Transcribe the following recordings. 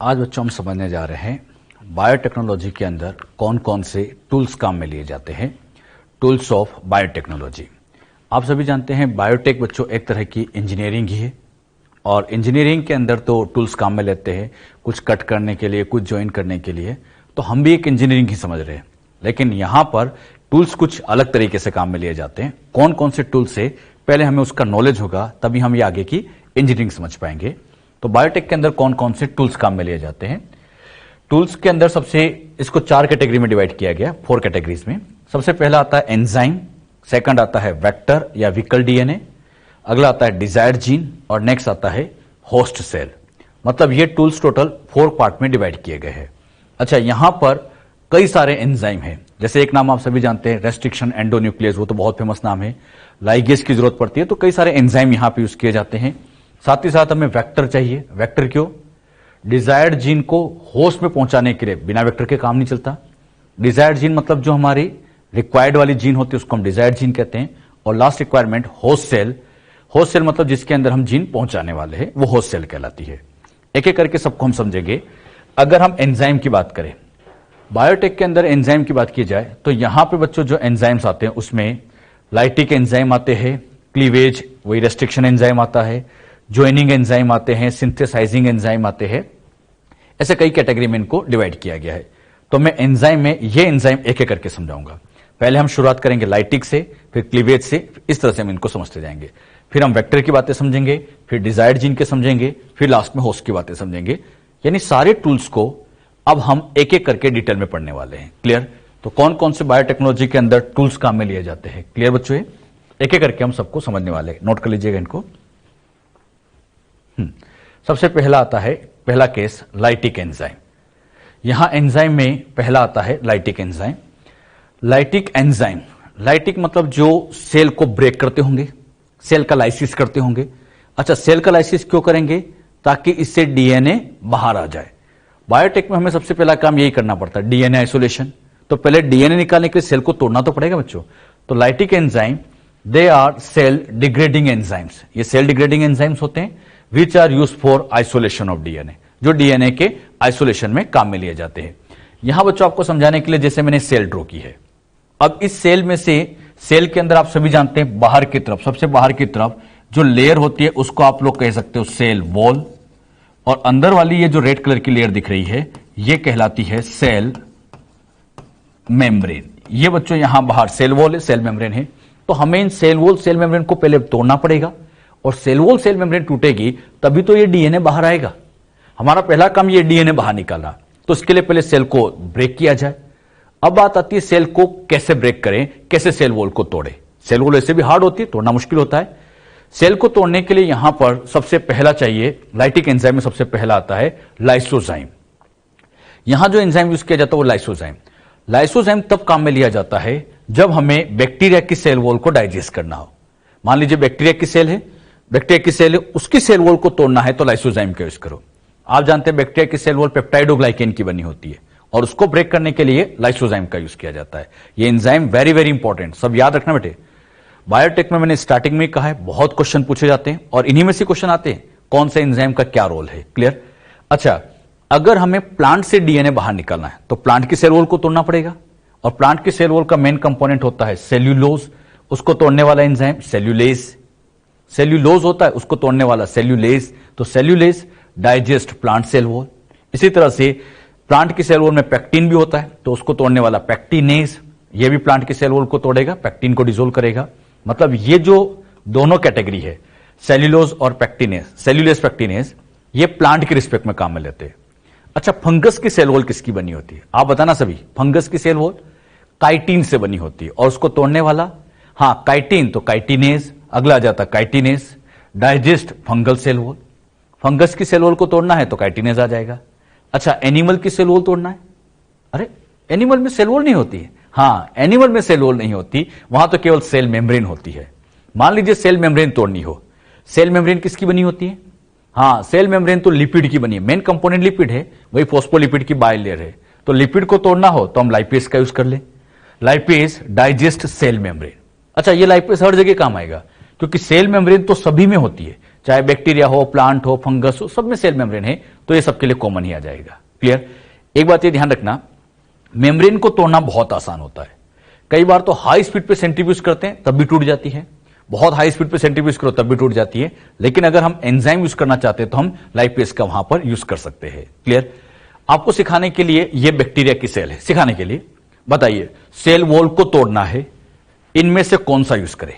आज बच्चों हम समझने जा रहे हैं बायोटेक्नोलॉजी के अंदर कौन कौन से टूल्स काम में लिए जाते हैं। Tools of biotechnology. आप सभी जानते हैं बायोटेक बच्चों एक तरह की इंजीनियरिंग ही है और इंजीनियरिंग के अंदर तो टूल्स काम में लेते हैं, कुछ कट करने के लिए, कुछ ज्वाइन करने के लिए। तो हम भी एक इंजीनियरिंग ही समझ रहे हैं, लेकिन यहां पर टूल्स कुछ अलग तरीके से काम में लिए जाते हैं। कौन कौन से टूल्स से पहले हमें उसका नॉलेज होगा, तभी हम ये आगे की इंजीनियरिंग समझ पाएंगे। तो बायोटेक के अंदर कौन कौन से टूल्स काम में लिए जाते हैं। टूल्स के अंदर सबसे इसको 4 कैटेगरी में डिवाइड किया गया, 4 कैटेगरीज में। सबसे पहला आता है एंजाइम, सेकंड आता है वेक्टर या विकल डीएनए, अगला आता है डिजायर्ड जीन और नेक्स्ट आता है होस्ट सेल। मतलब ये टूल्स टोटल 4 पार्ट में डिवाइड किए गए हैं। अच्छा, यहां पर कई सारे एंजाइम हैं, जैसे एक नाम आप सभी जानते हैं रेस्ट्रिक्शन एंडोन्यूक्लियस, वो तो बहुत फेमस नाम है। लाइगेज की जरूरत पड़ती है, तो कई सारे एंजाइम यहां पे यूज किए जाते हैं। साथ ही साथ हमें वेक्टर चाहिए। वेक्टर क्यों? डिजायर्ड जीन को होस्ट में पहुंचाने के लिए बिना वेक्टर के काम नहीं चलता। डिजायर्ड जीन मतलब जो हमारी रिक्वायर्ड वाली जीन होती है उसको हम डिजायर्ड जीन कहते हैं। और last requirement host cell. Host cell मतलब जिसके अंदर हम जीन पहुंचाने वाले हैं, वो होस्ट सेल कहलाती है। एक एक करके सबको हम समझेंगे। अगर हम एंजाइम की बात करें, बायोटेक के अंदर एंजाइम की बात की जाए तो यहां पे बच्चों जो एंजाइम्स आते हैं उसमें लाइटिक एंजाइम आते हैं, क्लीवेज वही रेस्ट्रिक्शन एंजाइम आता है, ज्वाइनिंग एंजाइम आते हैं, सिंथेसाइजिंग एंजाइम आते हैं। ऐसे कई कैटेगरी में इनको डिवाइड किया गया है। तो मैं एंजाइम में ये एंजाइम एक एक करके समझाऊंगा। पहले हम शुरुआत करेंगे लाइटिक से, फिर क्लीवेज से, इस तरह से हम इनको समझते जाएंगे। फिर हम वेक्टर की बातें समझेंगे, फिर डिजायर्ड जीन के समझेंगे, फिर लास्ट में होस्ट की बातें समझेंगे। यानी सारे टूल्स को अब हम एक एक करके डिटेल में पढ़ने वाले हैं। क्लियर? तो कौन कौन से बायोटेक्नोलॉजी के अंदर टूल्स काम में लिए जाते हैं, क्लियर बच्चों? एक एक करके हम सबको समझने वाले हैं, नोट कर लीजिएगा इनको। सबसे पहला आता है, पहला केस लाइटिक एंजाइम। यहां एंजाइम में पहला आता है lytic enzyme. Lytic enzyme, lytic मतलब जो सेल को ब्रेक करते होंगे, सेल का लाइसिस करते होंगे। अच्छा, सेल का लाइसिस क्यों करेंगे? ताकि इससे डीएनए बाहर आ जाए। बायोटेक में हमें सबसे पहला काम यही करना पड़ता है, डीएनए आइसोलेशन। तो पहले डीएनए निकालने के लिए सेल को तोड़ना तो पड़ेगा बच्चों। तो lytic enzyme they are cell degrading enzymes. ये सेल डिग्रेडिंग एंजाइम्स होते हैं which are use for isolation of DNA, जो डीएनए के आइसोलेशन में काम में लिए जाते हैं। यहां बच्चों आपको समझाने के लिए जैसे मैंने सेल ड्रॉ की है। अब इस सेल में से, सेल के अंदर आप सभी जानते हैं बाहर की तरफ, सबसे बाहर की तरफ जो लेयर होती है उसको आप लोग कह सकते हो सेल वॉल, और अंदर वाली ये जो रेड कलर की लेयर दिख रही है ये कहलाती है सेल मेम्ब्रेन। ये बच्चों यहां बाहर सेल वॉल है, सेल मेम्ब्रेन है। तो हमें इन सेल वॉल सेल मेम्ब्रेन को पहले तोड़ना पड़ेगा, और सेल वॉल सेल मेम्ब्रेन टूटेगी तभी तो ये डीएनए बाहर आएगा। हमारा पहला काम ये डीएनए बाहर निकालना, तो इसके लिए पहले सेल को ब्रेक किया जाए। अब बात आती है सेल को कैसे ब्रेक करें, कैसे सेल वॉल को तोड़े। सेल वॉल ऐसे भी हार्ड होती है, तोड़ना मुश्किल होता है। सेल को तोड़ने के लिए यहां पर सबसे पहला चाहिए, लाइटिक एंजाइम में सबसे पहला आता है लाइसोजाइम। यहां जो एंजाइम यूज किया जाता है वो लाइसोजाइम। लाइसोजाइम तब काम में लिया जाता है जब हमें बैक्टीरिया की सेल वॉल को डाइजेस्ट करना हो। मान लीजिए बैक्टीरिया की सेल है, बैक्टीरिया की सेल है, उसकी सेल वॉल को तोड़ना है तो लाइसोजाइम का यूज करो। आप जानते हैं बैक्टीरिया की सेल वॉल पेप्टाइडोग्लाइकेन की बनी होती है और उसको ब्रेक करने के लिए लाइसोजाइम का यूज किया जाता है। ये एंजाइम वेरी वेरी इंपॉर्टेंट, सब याद रखना बेटे। बायोटेक में मैंने स्टार्टिंग में कहा है बहुत क्वेश्चन पूछे जाते हैं और इन्हीं में से क्वेश्चन आते हैं कौन से एंजाइम का क्या रोल है। क्लियर? अच्छा, अगर हमें प्लांट से डीएनए बाहर निकालना है तो प्लांट की सेल वॉल को तोड़ना पड़ेगा, और प्लांट की सेल वॉल का मेन कंपोनेंट होता है सेल्यूलोज। उसको तोड़ने वाला एंजाइम सेल्यूलेज। सेल्यूलोज होता है, उसको तोड़ने वाला सेल्यूलेज। तो cellulase digest plant cell wall. इसी तरह से प्लांट की सेल वॉल में पेक्टिन भी होता है, तो उसको तोड़ने वाला पेक्टिनेज। ये भी प्लांट की सेल वॉल को तोड़ेगा, पेक्टिन को डिसोल्व करेगा। मतलब ये जो दोनों कैटेगरी है, सेल्यूलोज और पेक्टिनेज, सेल्यूलेज पेक्टिनेज, ये प्लांट के रिस्पेक्ट में काम में लेते हैं। अच्छा, फंगस की सेल वॉल किसकी बनी होती है? आप बताना सभी। फंगस की सेल वॉल काइटिन से बनी होती है, और उसको तोड़ने वाला, हाँ काइटिन, तो काइटिनेज। अगला आ जाता chitinase, digest fungal cell wall. Fungus की सेल वॉल को तोड़ना है तो काइटिनेज आ जाएगा। अच्छा, एनिमल की सेल वॉल तोड़ना है, अरे एनिमल में सेल वॉल नहीं होती है। हाँ, एनिमल में सेल वॉल नहीं होती, वहां तो केवल सेल मेम्ब्रेन होती है। मान लीजिए सेल मेम्ब्रेन तोड़नी हो, सेल मेम्ब्रेन किसकी बनी होती है? हाँ, सेल मेम्ब्रेन तो लिपिड की बनी है, मेन कंपोनेंट लिपिड है, वही फॉस्फोलिपिड की बाइलेयर है। तो लिपिड को तोड़ना हो तो हम लाइपेज का यूज कर ले। Lipase digest cell membrane. अच्छा, ये लाइपेज हर जगह काम आएगा क्योंकि सेल मेम्ब्रेन तो सभी में होती है, चाहे बैक्टीरिया हो, प्लांट हो, फंगस हो, सब में सेल मेम्ब्रेन है, तो ये सबके लिए कॉमन ही आ जाएगा। क्लियर? एक बात ये ध्यान रखना, मेम्ब्रेन को तोड़ना बहुत आसान होता है। कई बार तो हाई स्पीड पे सेंट्रीफ्यूज करते हैं तब भी टूट जाती है, बहुत हाई स्पीड पे सेंट्रीफ्यूज करो तब भी टूट जाती है, लेकिन अगर हम एंजाइम यूज करना चाहते हैं तो हम लाइपेज का वहां पर यूज कर सकते हैं। क्लियर? आपको सिखाने के लिए ये बैक्टीरिया की सेल है, सिखाने के लिए बताइए सेल वॉल को तोड़ना है, इनमें से कौन सा यूज करें?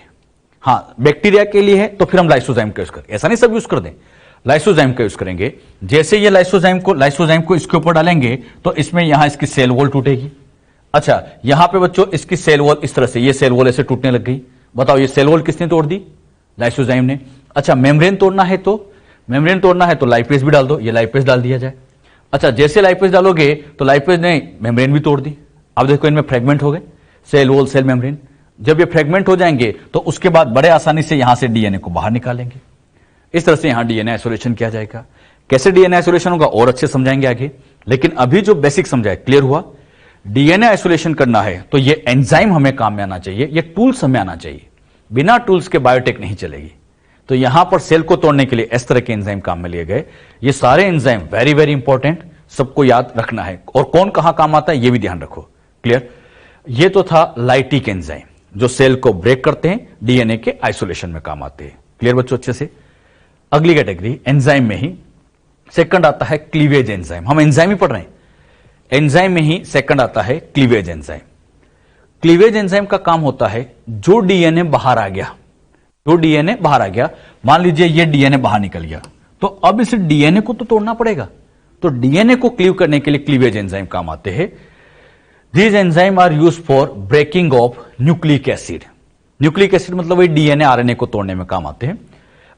हाँ, बैक्टीरिया के लिए है तो फिर हम लाइसोजाइम का यूज करें, ऐसा नहीं सब यूज कर दें, लाइसोजाइम का यूज करेंगे। जैसे ये लाइसोजाइम को इसके ऊपर डालेंगे तो इसमें यहां इसकी सेल वॉल टूटेगी। अच्छा, यहां पे बच्चों इसकी सेल वॉल इस तरह से, ये सेल वॉल ऐसे टूटने लग गई। बताओ ये सेल वॉल किसने तोड़ दी? लाइसोजाइम ने। अच्छा, मेम्ब्रेन तोड़ना है तो लाइपेज भी डाल दो, ये लाइपेज डाल दिया जाए। अच्छा, जैसे लाइपेज डालोगे तो लाइपेज ने मेम्ब्रेन भी तोड़ दी। अब देखो इनमें फ्रेगमेंट हो गए, सेल वॉल सेल मेम्ब्रेन। जब ये फ्रेगमेंट हो जाएंगे तो उसके बाद बड़े आसानी से यहां से डीएनए को बाहर निकालेंगे। इस तरह से यहां डीएनए आइसोलेशन किया जाएगा। कैसे डीएनए आइसोलेशन होगा और अच्छे समझाएंगे आगे, लेकिन अभी जो बेसिक समझाए क्लियर हुआ। डीएनए आइसोलेशन करना है तो ये एंजाइम हमें काम में आना चाहिए, ये टूल्स हमें आना चाहिए। बिना टूल्स के बायोटेक नहीं चलेगी। तो यहां पर सेल को तोड़ने के लिए इस तरह के एंजाइम काम में लिए गए। ये सारे एंजाइम वेरी वेरी इंपॉर्टेंट, सबको याद रखना है, और कौन कहां काम आता है ये भी ध्यान रखो। क्लियर? ये तो था लाइटिक एंजाइम जो सेल को ब्रेक करते हैं, डीएनए के आइसोलेशन में काम आते हैं। क्लियर बच्चों अच्छे से? अगली कैटेगरी एंजाइम में ही सेकंड आता है क्लीवेज एंजाइम। हम एंजाइम ही पढ़ रहे हैं, एंजाइम में ही सेकंड आता है क्लीवेज एंजाइम। क्लीवेज एंजाइम का काम होता है जो डीएनए बाहर आ गया, मान लीजिए ये डीएनए बाहर निकल गया, तो अब इस डीएनए को तो तोड़ना पड़ेगा। तो डीएनए को क्लीव करने के लिए क्लीवेज एंजाइम काम आते हैं। These enzyme are used for breaking of nucleic acid. Nucleic acid मतलब वही डीएनए आरएनए को तोड़ने में काम आते हैं।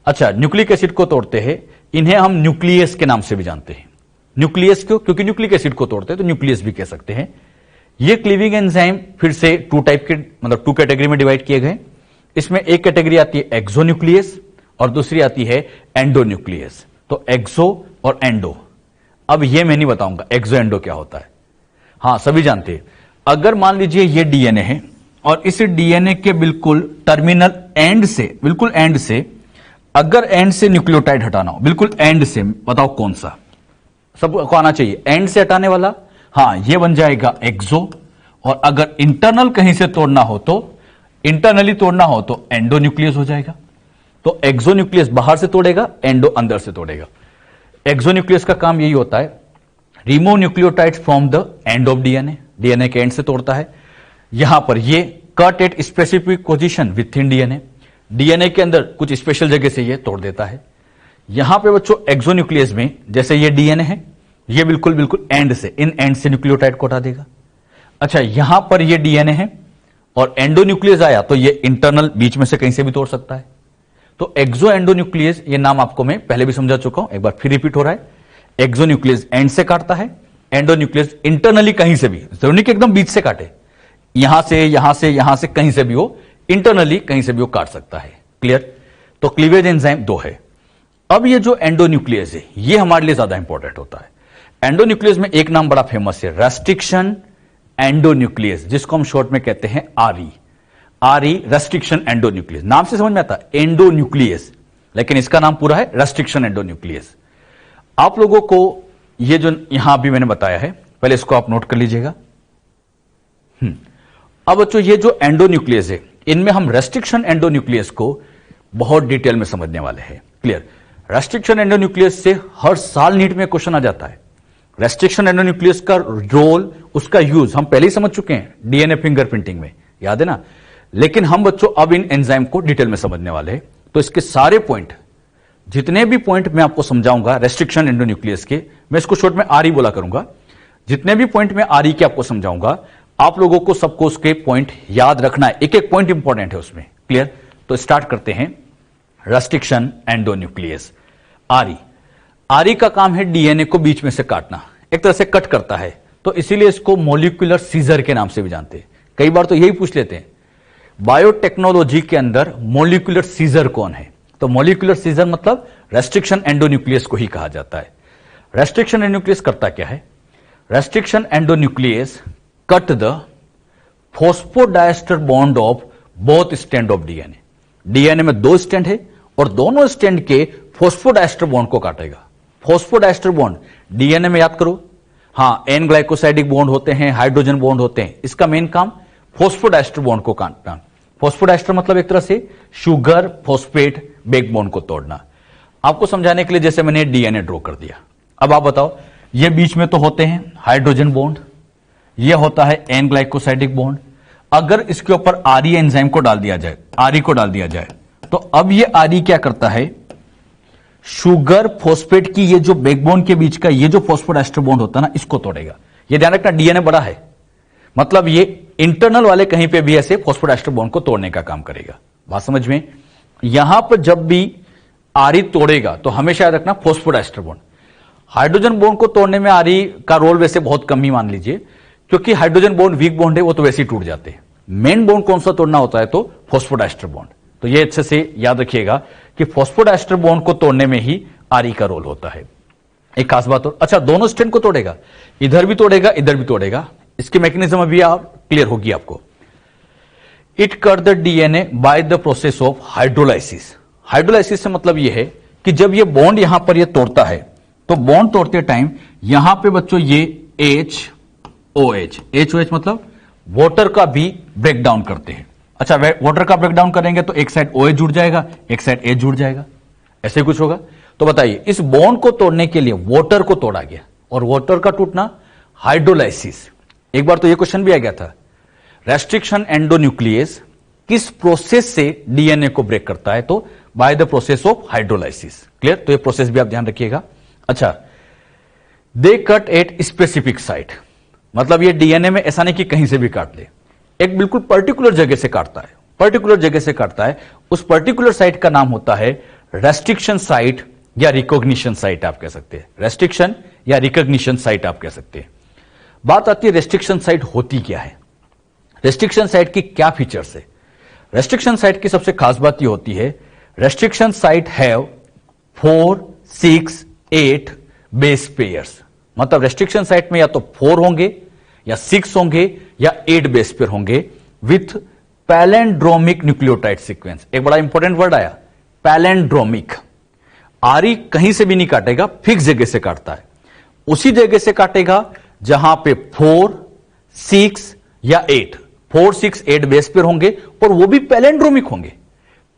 अच्छा, न्यूक्लिक एसिड को तोड़ते हैं, इन्हें हम न्यूक्लियस के नाम से भी जानते हैं। न्यूक्लियस क्यों? क्योंकि न्यूक्लिक एसिड को तोड़ते हैं तो न्यूक्लियस भी कह सकते हैं। ये क्लीविंग एंजाइम फिर से टू कैटेगरी में डिवाइड किए गए। इसमें एक कैटेगरी आती है एक्सोन्यूक्लियस और दूसरी आती है एंडोन्यूक्लियस। तो एक्सो और एंडो, अब ये मैं नहीं बताऊंगा एक्सो एंडो क्या होता है। हां, सभी जानते हैं। अगर मान लीजिए ये डीएनए है और इस डीएनए के बिल्कुल टर्मिनल एंड से अगर एंड से न्यूक्लियोटाइड हटाना हो, बिल्कुल एंड से, बताओ कौन सा? सबको आना चाहिए एंड से हटाने वाला। हां, ये बन जाएगा एक्सो। और अगर इंटरनल कहीं से तोड़ना हो तो एंडोन्यूक्लियस हो जाएगा। तो एक्सोन्यूक्लियस बाहर से तोड़ेगा, एंडो अंदर से तोड़ेगा। एक्सोन्यूक्लियस का काम यही होता है, remove nucleotides from the end of DNA, DNA के एंड से तोड़ता है। यहां पर ये cut at specific position with in DNA, DNA के अंदर कुछ स्पेशल जगह से ये तोड़ देता है। यहां पे बच्चों एक्सोन्यूक्लियस में जैसे ये डीएनए है, ये बिल्कुल एंड से, इन एंड से न्यूक्लियोटाइड को हटा देगा। अच्छा, यहां पर ये डीएनए है और एंडोन्यूक्लियस आया तो ये इंटरनल बीच में से कहीं से भी तोड़ सकता है। तो एक्सो एंडोन्यूक्लियस, ये नाम आपको मैं पहले भी समझा चुका हूं, एक बार फिर रिपीट हो रहा है। एक्सोन्यूक्लियस एंड से काटता है, एंडोन्यूक्लियस इंटरनली कहीं से भी, जरूरी नहीं कि एकदम बीच से काटे, यहां से कहीं से भी हो, इंटरनली कहीं से भी वो काट सकता है। क्लियर? तो क्लीवेज एंजाइम दो है। अब ये जो एंडोन्यूक्लियस है ये हमारे लिए ज्यादा इंपॉर्टेंट होता है। एंडोन्यूक्लियस में एक नाम बड़ा फेमस है, रेस्ट्रिक्शन एंडोन्यूक्लियस, जिसको हम शॉर्ट में कहते हैं आरई, रेस्ट्रिक्शन एंडोन्यूक्लियस। नाम से समझ में आता है एंडोन्यूक्लियस, लेकिन इसका नाम पूरा है रेस्ट्रिक्शन एंडोन्यूक्लियस। आप लोगों को ये जो यहां भी मैंने बताया है, पहले इसको आप नोट कर लीजिएगा। अब बच्चों ये जो एंडोन्यूक्लियस है, इनमें हम रेस्ट्रिक्शन एंडोन्यूक्लियस को बहुत डिटेल में समझने वाले हैं। क्लियर? रेस्ट्रिक्शन एंडोन्यूक्लियस से हर साल नीट में क्वेश्चन आ जाता है। रेस्ट्रिक्शन एंडोन्यूक्लियस का रोल, उसका यूज हम पहले ही समझ चुके हैं डीएनए फिंगरप्रिंटिंग में, याद है ना? लेकिन हम बच्चों अब इन एंजाइम को डिटेल में समझने वाले हैं। तो इसके सारे पॉइंट, जितने भी पॉइंट मैं आपको समझाऊंगा रेस्ट्रिक्शन एंडोन्यूक्लियस के, मैं इसको शॉर्ट में आरई बोला करूंगा। जितने भी पॉइंट मैं आरई के आपको समझाऊंगा, आप लोगों को सबको उसके पॉइंट याद रखना है, एक एक पॉइंट इंपॉर्टेंट है उसमें। क्लियर? तो स्टार्ट करते हैं। रेस्ट्रिक्शन एंडोन्यूक्लियस, आरई का काम है डीएनए को बीच में से काटना, एक तरह से कट करता है, तो इसीलिए इसको मॉलिक्यूलर सीजर के नाम से भी जानते हैं। कई बार तो यही पूछ लेते हैं बायोटेक्नोलॉजी के अंदर मॉलिक्यूलर सीजर कौन है, तो मॉलिक्यूलर सीजर मतलब रेस्ट्रिक्शन एंडोन्यूक्लियस को ही कहा जाता है। रेस्ट्रिक्शन एंडोन्यूक्लियस करता क्या है? Restriction endonuclease cut the phosphodiester bond of both stand of DNA. DNA में दो स्टैंड है और दोनों स्टैंड के फॉस्फोडाइस्टर बॉन्ड को काटेगा। फॉस्फोडाइस्टर बॉन्ड डीएनए में याद करो, हाँ एन ग्लाइकोसाइडिक बॉन्ड होते हैं, हाइड्रोजन बॉन्ड होते हैं, इसका मेन काम फॉस्फोडाइस्टर बॉन्ड को काटना। फॉस्फोडाइस्टर मतलब एक तरह से शुगर फॉस्फेट बैकबोन को तोड़ना। आपको समझाने के लिए जैसे मैंने डीएनए ड्रॉ कर दिया, अब आप बताओ ये बीच में तो होते हैं हाइड्रोजन बॉन्ड, ये होता है एन ग्लाइकोसाइडिक बॉन्ड। अगर इसके ऊपर आरई एंजाइम को डाल दिया जाए, आरई को डाल दिया जाए, तो अब ये आरई क्या करता है, शुगर फॉस्फेट की ये जो बैकबोन के बीच का ये जो फॉस्फोडाइस्टर बॉन्ड होता है ना, इसको तोड़ेगा। ये ध्यान रखना डीएनए बड़ा है, मतलब ये इंटरनल वाले कहीं पे भी ऐसे फॉस्फोडाइस्टर बॉन्ड को तोड़ने का काम करेगा। बात समझ में? यहां पर जब भी आरई तोड़ेगा तो हमेशा याद रखना फॉस्फोडाइस्टर बॉन्ड। हाइड्रोजन बॉन्ड को तोड़ने में आरई का रोल वैसे बहुत कम ही मान लीजिए, क्योंकि हाइड्रोजन बॉन्ड वीक बॉन्ड है, वो तो वैसे ही टूट जाते हैं। मेन बॉन्ड कौन सा तोड़ना होता है, तो फॉस्फोडाइस्टर बॉन्ड। तो ये अच्छे से याद रखिएगा कि फॉस्फोडाइस्टर बॉन्ड को तोड़ने में ही आरई का रोल होता है। एक खास बात और, अच्छा दोनों स्ट्रैंड को तोड़ेगा, इधर भी तोड़ेगा इधर भी तोड़ेगा। इसकी मैकेनिज्म अभी आप क्लियर होगी आपको। It cut the DNA by the process of hydrolysis. Hydrolysis से मतलब यह है कि जब ये बॉन्ड यहां पर ये तोड़ता है, तो बॉन्ड तोड़ते टाइम यहां पे बच्चों ये HOH मतलब वाटर का भी ब्रेकडाउन करते हैं। अच्छा वाटर का ब्रेकडाउन करेंगे तो एक साइड OH जुड़ जाएगा, एक साइड H जुड़ जाएगा, ऐसे कुछ होगा। तो बताइए इस बॉन्ड को तोड़ने के लिए वाटर को तोड़ा गया, और वाटर का टूटना हाइड्रोलाइसिस। एक बार तो ये क्वेश्चन भी आ गया था, रेस्ट्रिक्शन एंडोन्यूक्लियस किस प्रोसेस से डीएनए को ब्रेक करता है, तो by the process of hydrolysis. Clear? तो ये प्रोसेस भी आप ध्यान रखिएगा। अच्छा दे कट एट स्पेसिफिक साइट, मतलब ये डीएनए में ऐसा नहीं कि कहीं से भी काट ले, एक बिल्कुल पर्टिकुलर जगह से काटता है, पर्टिकुलर जगह से काटता है। उस पर्टिकुलर साइट का नाम होता है रेस्ट्रिक्शन साइट या रिकॉग्निशन साइट आप कह सकते हैं। रेस्ट्रिक्शन या रिकॉग्निशन साइट आप कह सकते हैं। बात आती है रेस्ट्रिक्शन साइट होती क्या है, रेस्ट्रिक्शन साइट की क्या फीचर्स है। रेस्ट्रिक्शन साइट की सबसे खास बात यह होती है, restriction site have 4, 6, 8 base pairs. मतलब रेस्ट्रिक्शन साइट में या तो 4 होंगे या 6 होंगे या 8 बेस पेयर होंगे विथ पैलेंड्रोमिक न्यूक्लियोटाइड सीक्वेंस। एक बड़ा इंपॉर्टेंट वर्ड आया, पैलेंड्रोमिक। आरई कहीं से भी नहीं काटेगा, फिक्स जगह से काटता है, उसी जगह से काटेगा जहां पे 4, 6 या 8, 4, 6, 8 बेस पेयर होंगे, और वो भी पैलेंड्रोमिक होंगे।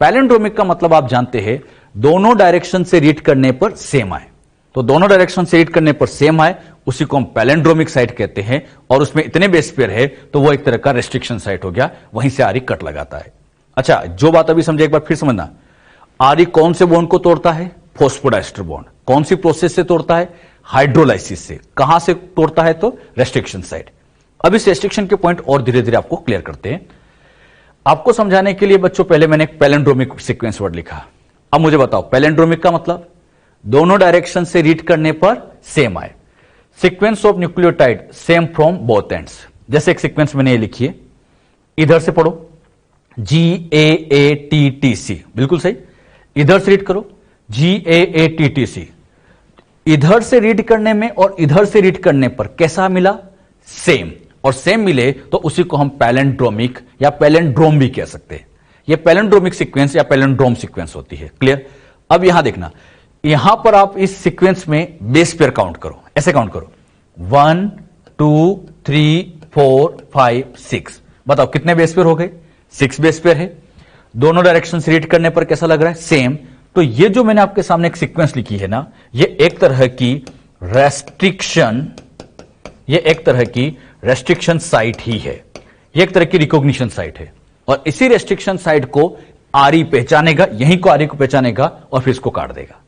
पैलेंड्रोमिक का मतलब आप जानते हैं दोनों डायरेक्शन से रीड करने पर सेम आए, तो दोनों डायरेक्शन से रीड करने पर सेम आए उसी को हम पैलेंड्रोमिक साइट कहते हैं। और उसमें इतने बेस पेयर है तो वो एक तरह का रेस्ट्रिक्शन साइट हो गया, वहीं से आरई कट लगाता है। अच्छा जो बात अभी समझे एक बार फिर समझना, आरई कौन से बॉन्ड को तोड़ता है, फॉस्फोडाइस्टर बॉन्ड। कौन सी प्रोसेस से तोड़ता है, हाइड्रोलाइसिस से। कहां से तोड़ता है, तो रेस्ट्रिक्शन साइट। अब इस रेस्ट्रिक्शन के पॉइंट और धीरे धीरे आपको क्लियर करते हैं। आपको समझाने के लिए बच्चों पहले मैंने एक पैलेंड्रोमिक सीक्वेंस वर्ड लिखा, अब मुझे बताओ पैलेंड्रोमिक का मतलब दोनों डायरेक्शन से रीड करने पर सेम आए। Sequence of nucleotide same from both ends. जैसे एक सीक्वेंस मैंने ये लिखी है, इधर से पढ़ो GAATTC, बिल्कुल सही। इधर से रीड करो GAATTC। इधर से रीड करने में और इधर से रीड करने पर कैसा मिला, सेम। और सेम मिले तो उसी को हम पैलेंड्रोमिक या पैलेंड्रोम भी कह सकते हैं। यह पैलेंड्रोमिक सीक्वेंस या पैलेंड्रोम सीक्वेंस होती है। क्लियर? अब यहां देखना, यहां पर आप इस सीक्वेंस में बेस पेयर काउंट करो, ऐसे काउंट करो 1, 2, 3, 4, 5, 6। बताओ कितने बेस पेयर हो गए, 6 बेस पेयर है। दोनों डायरेक्शन से रीड करने पर कैसा लग रहा है, सेम। तो ये जो मैंने आपके सामने एक सीक्वेंस लिखी है ना, ये एक तरह की रेस्ट्रिक्शन, ये एक तरह की रेस्ट्रिक्शन साइट ही है, ये एक तरह की रिकॉग्निशन साइट है। और इसी रेस्ट्रिक्शन साइट को आरई पहचानेगा, यहीं को आरई को पहचानेगा और फिर इसको काट देगा।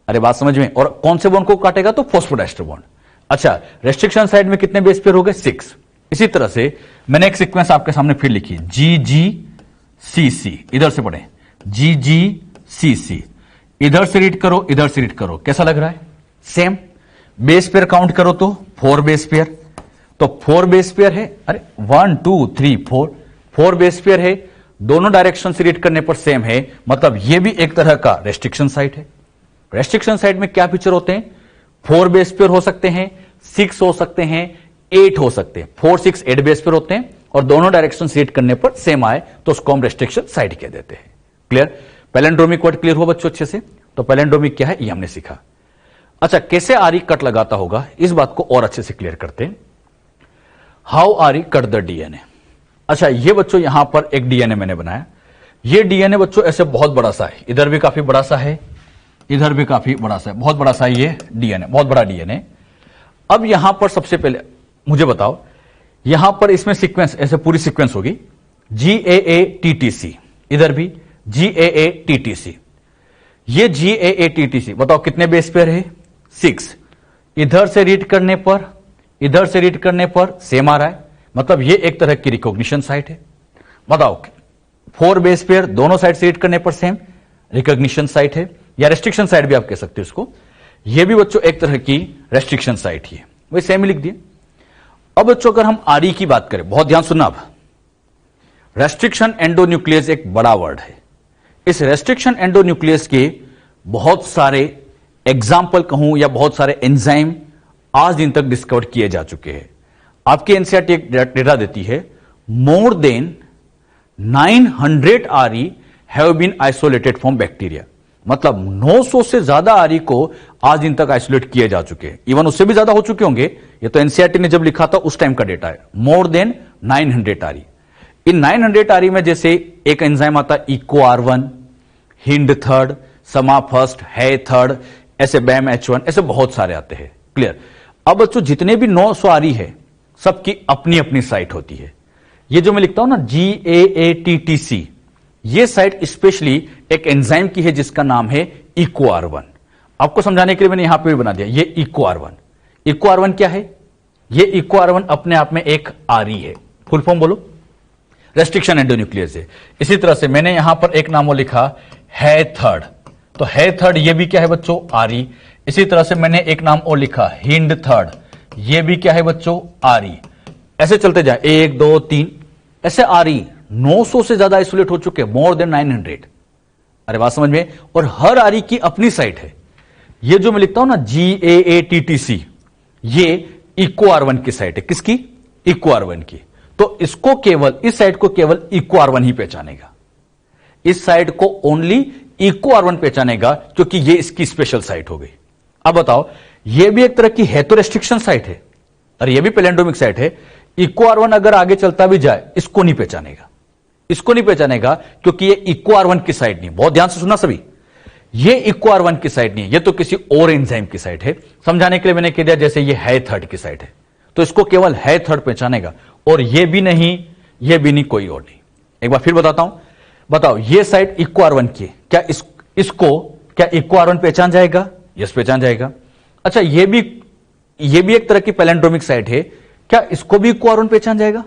अरे बात समझ में? और कौन से बॉन्ड को काटेगा, तो फॉस्फोडाइस्टर बॉन्ड। अच्छा रेस्ट्रिक्शन साइट में कितने बेस पेयर हो गए, 6। इसी तरह से मैंने एक सीक्वेंस आपके सामने फिर लिखी GGCC। इधर से पढ़े GGCC। इधर से रीड करो, इधर से रीड करो, कैसा लग रहा है, सेम। बेस पेयर काउंट करो तो 4 बेस पेयर, तो 4 बेस पेयर है। अरे 1, 2, 3, 4 बेस पेयर है। दोनों डायरेक्शन से रीड करने पर सेम है, मतलब यह भी एक तरह का रेस्ट्रिक्शन साइट है। रेस्ट्रिक्शन साइट में क्या फीचर होते हैं, 4 बेस पेयर हो सकते हैं, 6 हो सकते हैं, 8 हो सकते हैं। 4, 6, 8 बेस पेयर होते हैं और दोनों डायरेक्शन से रीड करने पर सेम आए तो उसको हम रेस्ट्रिक्शन साइट कह देते हैं। क्लियर? पैलेंड्रोमिक वर्ड क्लियर हो बच्चों अच्छे से? तो पैलेंड्रोमिक क्या है ये हमने सीखा। अच्छा, कैसे आरी कट लगाता होगा, इस बात को और अच्छे से क्लियर करते हैं। हाउ आरी कट द डीएनए। अच्छा, ये बच्चों यहां पर एक डीएनए मैंने बनाया। ये डीएनए बच्चों ऐसे बहुत बड़ा सा है, इधर भी काफी बड़ा सा है, इधर भी काफी बड़ा सा है, बहुत बड़ा सा ये डीएनए, बहुत बड़ा डीएनए। अब यहां पर सबसे पहले मुझे बताओ, यहां पर इसमें सीक्वेंस ऐसे पूरी सीक्वेंस होगी GAATTC, इधर भी GAATTC। ये GAATTC बताओ कितने बेस पेयर है? 6। इधर से रीड करने पर, इधर से रीड करने पर सेम आ रहा है, मतलब ये एक तरह की रिकॉग्निशन साइट है। बताओ 4 बेस पेयर दोनों साइड से रीड करने पर सेम रिकॉग्निशन साइट है, या रेस्ट्रिक्शन साइट भी आप कह सकते हो इसको। ये भी बच्चों एक तरह की रेस्ट्रिक्शन साइट ही है, वही सेम ही लिख दिए। अब बच्चों अगर हम आरई की बात करें, बहुत ध्यान सुनना, अब रेस्ट्रिक्शन एंडोन्यूक्लियस एक बड़ा वर्ड है। इस रेस्ट्रिक्शन एंडोन्यूक्लियस के बहुत सारे एग्जाम्पल कहूं या बहुत सारे एंजाइम आज दिन तक डिस्कवर किए जा चुके हैं। आपकी एनसीईआरटी एक डेटा देती है, more than 900 RE have been isolated from bacteria. मतलब 900 से ज्यादा आरई को आज दिन तक आइसोलेट किए जा चुके हैं, इवन उससे भी ज्यादा हो चुके होंगे। ये तो एनसीईआरटी ने जब लिखा था उस टाइम का डेटा है, मोर देन 900 आरई। इन 900 आरई में जैसे एक एंजाइम आता है इको R1, हिंड थर्ड, समा फर्स्ट, है थर्ड, ऐसे बैम H1, ऐसे बहुत सारे आते हैं। क्लियर? अब बच्चों जितने भी 900 आरई है सबकी अपनी अपनी साइट होती है। ये जो मैं लिखता हूं ना GAATTC, ये साइट स्पेशली एक एंजाइम की है जिसका नाम है इको R1। आपको समझाने के लिए मैंने यहां पे भी बना दिया, ये इको R1। इको R1 क्या है? ये इको R1 अपने आप में एक आरई है। फुल फॉर्म बोलो, रेस्ट्रिक्शन एंडोन्यूक्लियस है। इसी तरह से मैंने यहां पर एक नाम और लिखा है थर्ड, तो है थर्ड ये भी क्या है बच्चों? आरई। इसी तरह से मैंने एक नाम और लिखा हिंड थर्ड, ये भी क्या है बच्चों? आरई। ऐसे चलते जाए 1 2 3, ऐसे आरई 900 से ज्यादा आइसोलेट हो चुके, मोर देन 900। अरे बात समझ में? और हर आरई की अपनी साइट है। ये जो मैं लिखता हूं ना GAATTC, ये इको R1 की साइट है। किसकी? इको R1 की। तो इसको केवल, इस साइट को केवल इको R1 ही पहचानेगा। इस साइट को ओनली इको R1 पहचानेगा, क्योंकि ये इसकी स्पेशल साइट हो गई। अब बताओ, ये भी एक तरह की है तो रेस्ट्रिक्शन साइट है, और ये भी पैलेंड्रोमिक साइट है। इको R1 अगर आगे चलता भी जाए इसको नहीं पहचानेगा, इसको नहीं पहचानेगा, क्योंकि ये इको R1 की साइट नहीं। बहुत ध्यान से सुनना सभी, ये इको R1 की साइट नहीं है, ये तो किसी और एंजाइम की साइट है। समझाने के लिए मैंने कह दिया, जैसे ये है थर्ड की साइट है, तो इसको केवल है थर्ड पहचानेगा, और ये भी नहीं, ये भी नहीं, कोई और नहीं। एक बार फिर बताता हूं, बताओ ये साइट इको R1 की है, क्या इसको क्या इको R1 पहचान जाएगा? यस, पहचान जाएगा। अच्छा, ये भी एक तरह की पैलेंड्रोमिक साइट है, क्या इसको भी इको R1 पहचान जाएगा?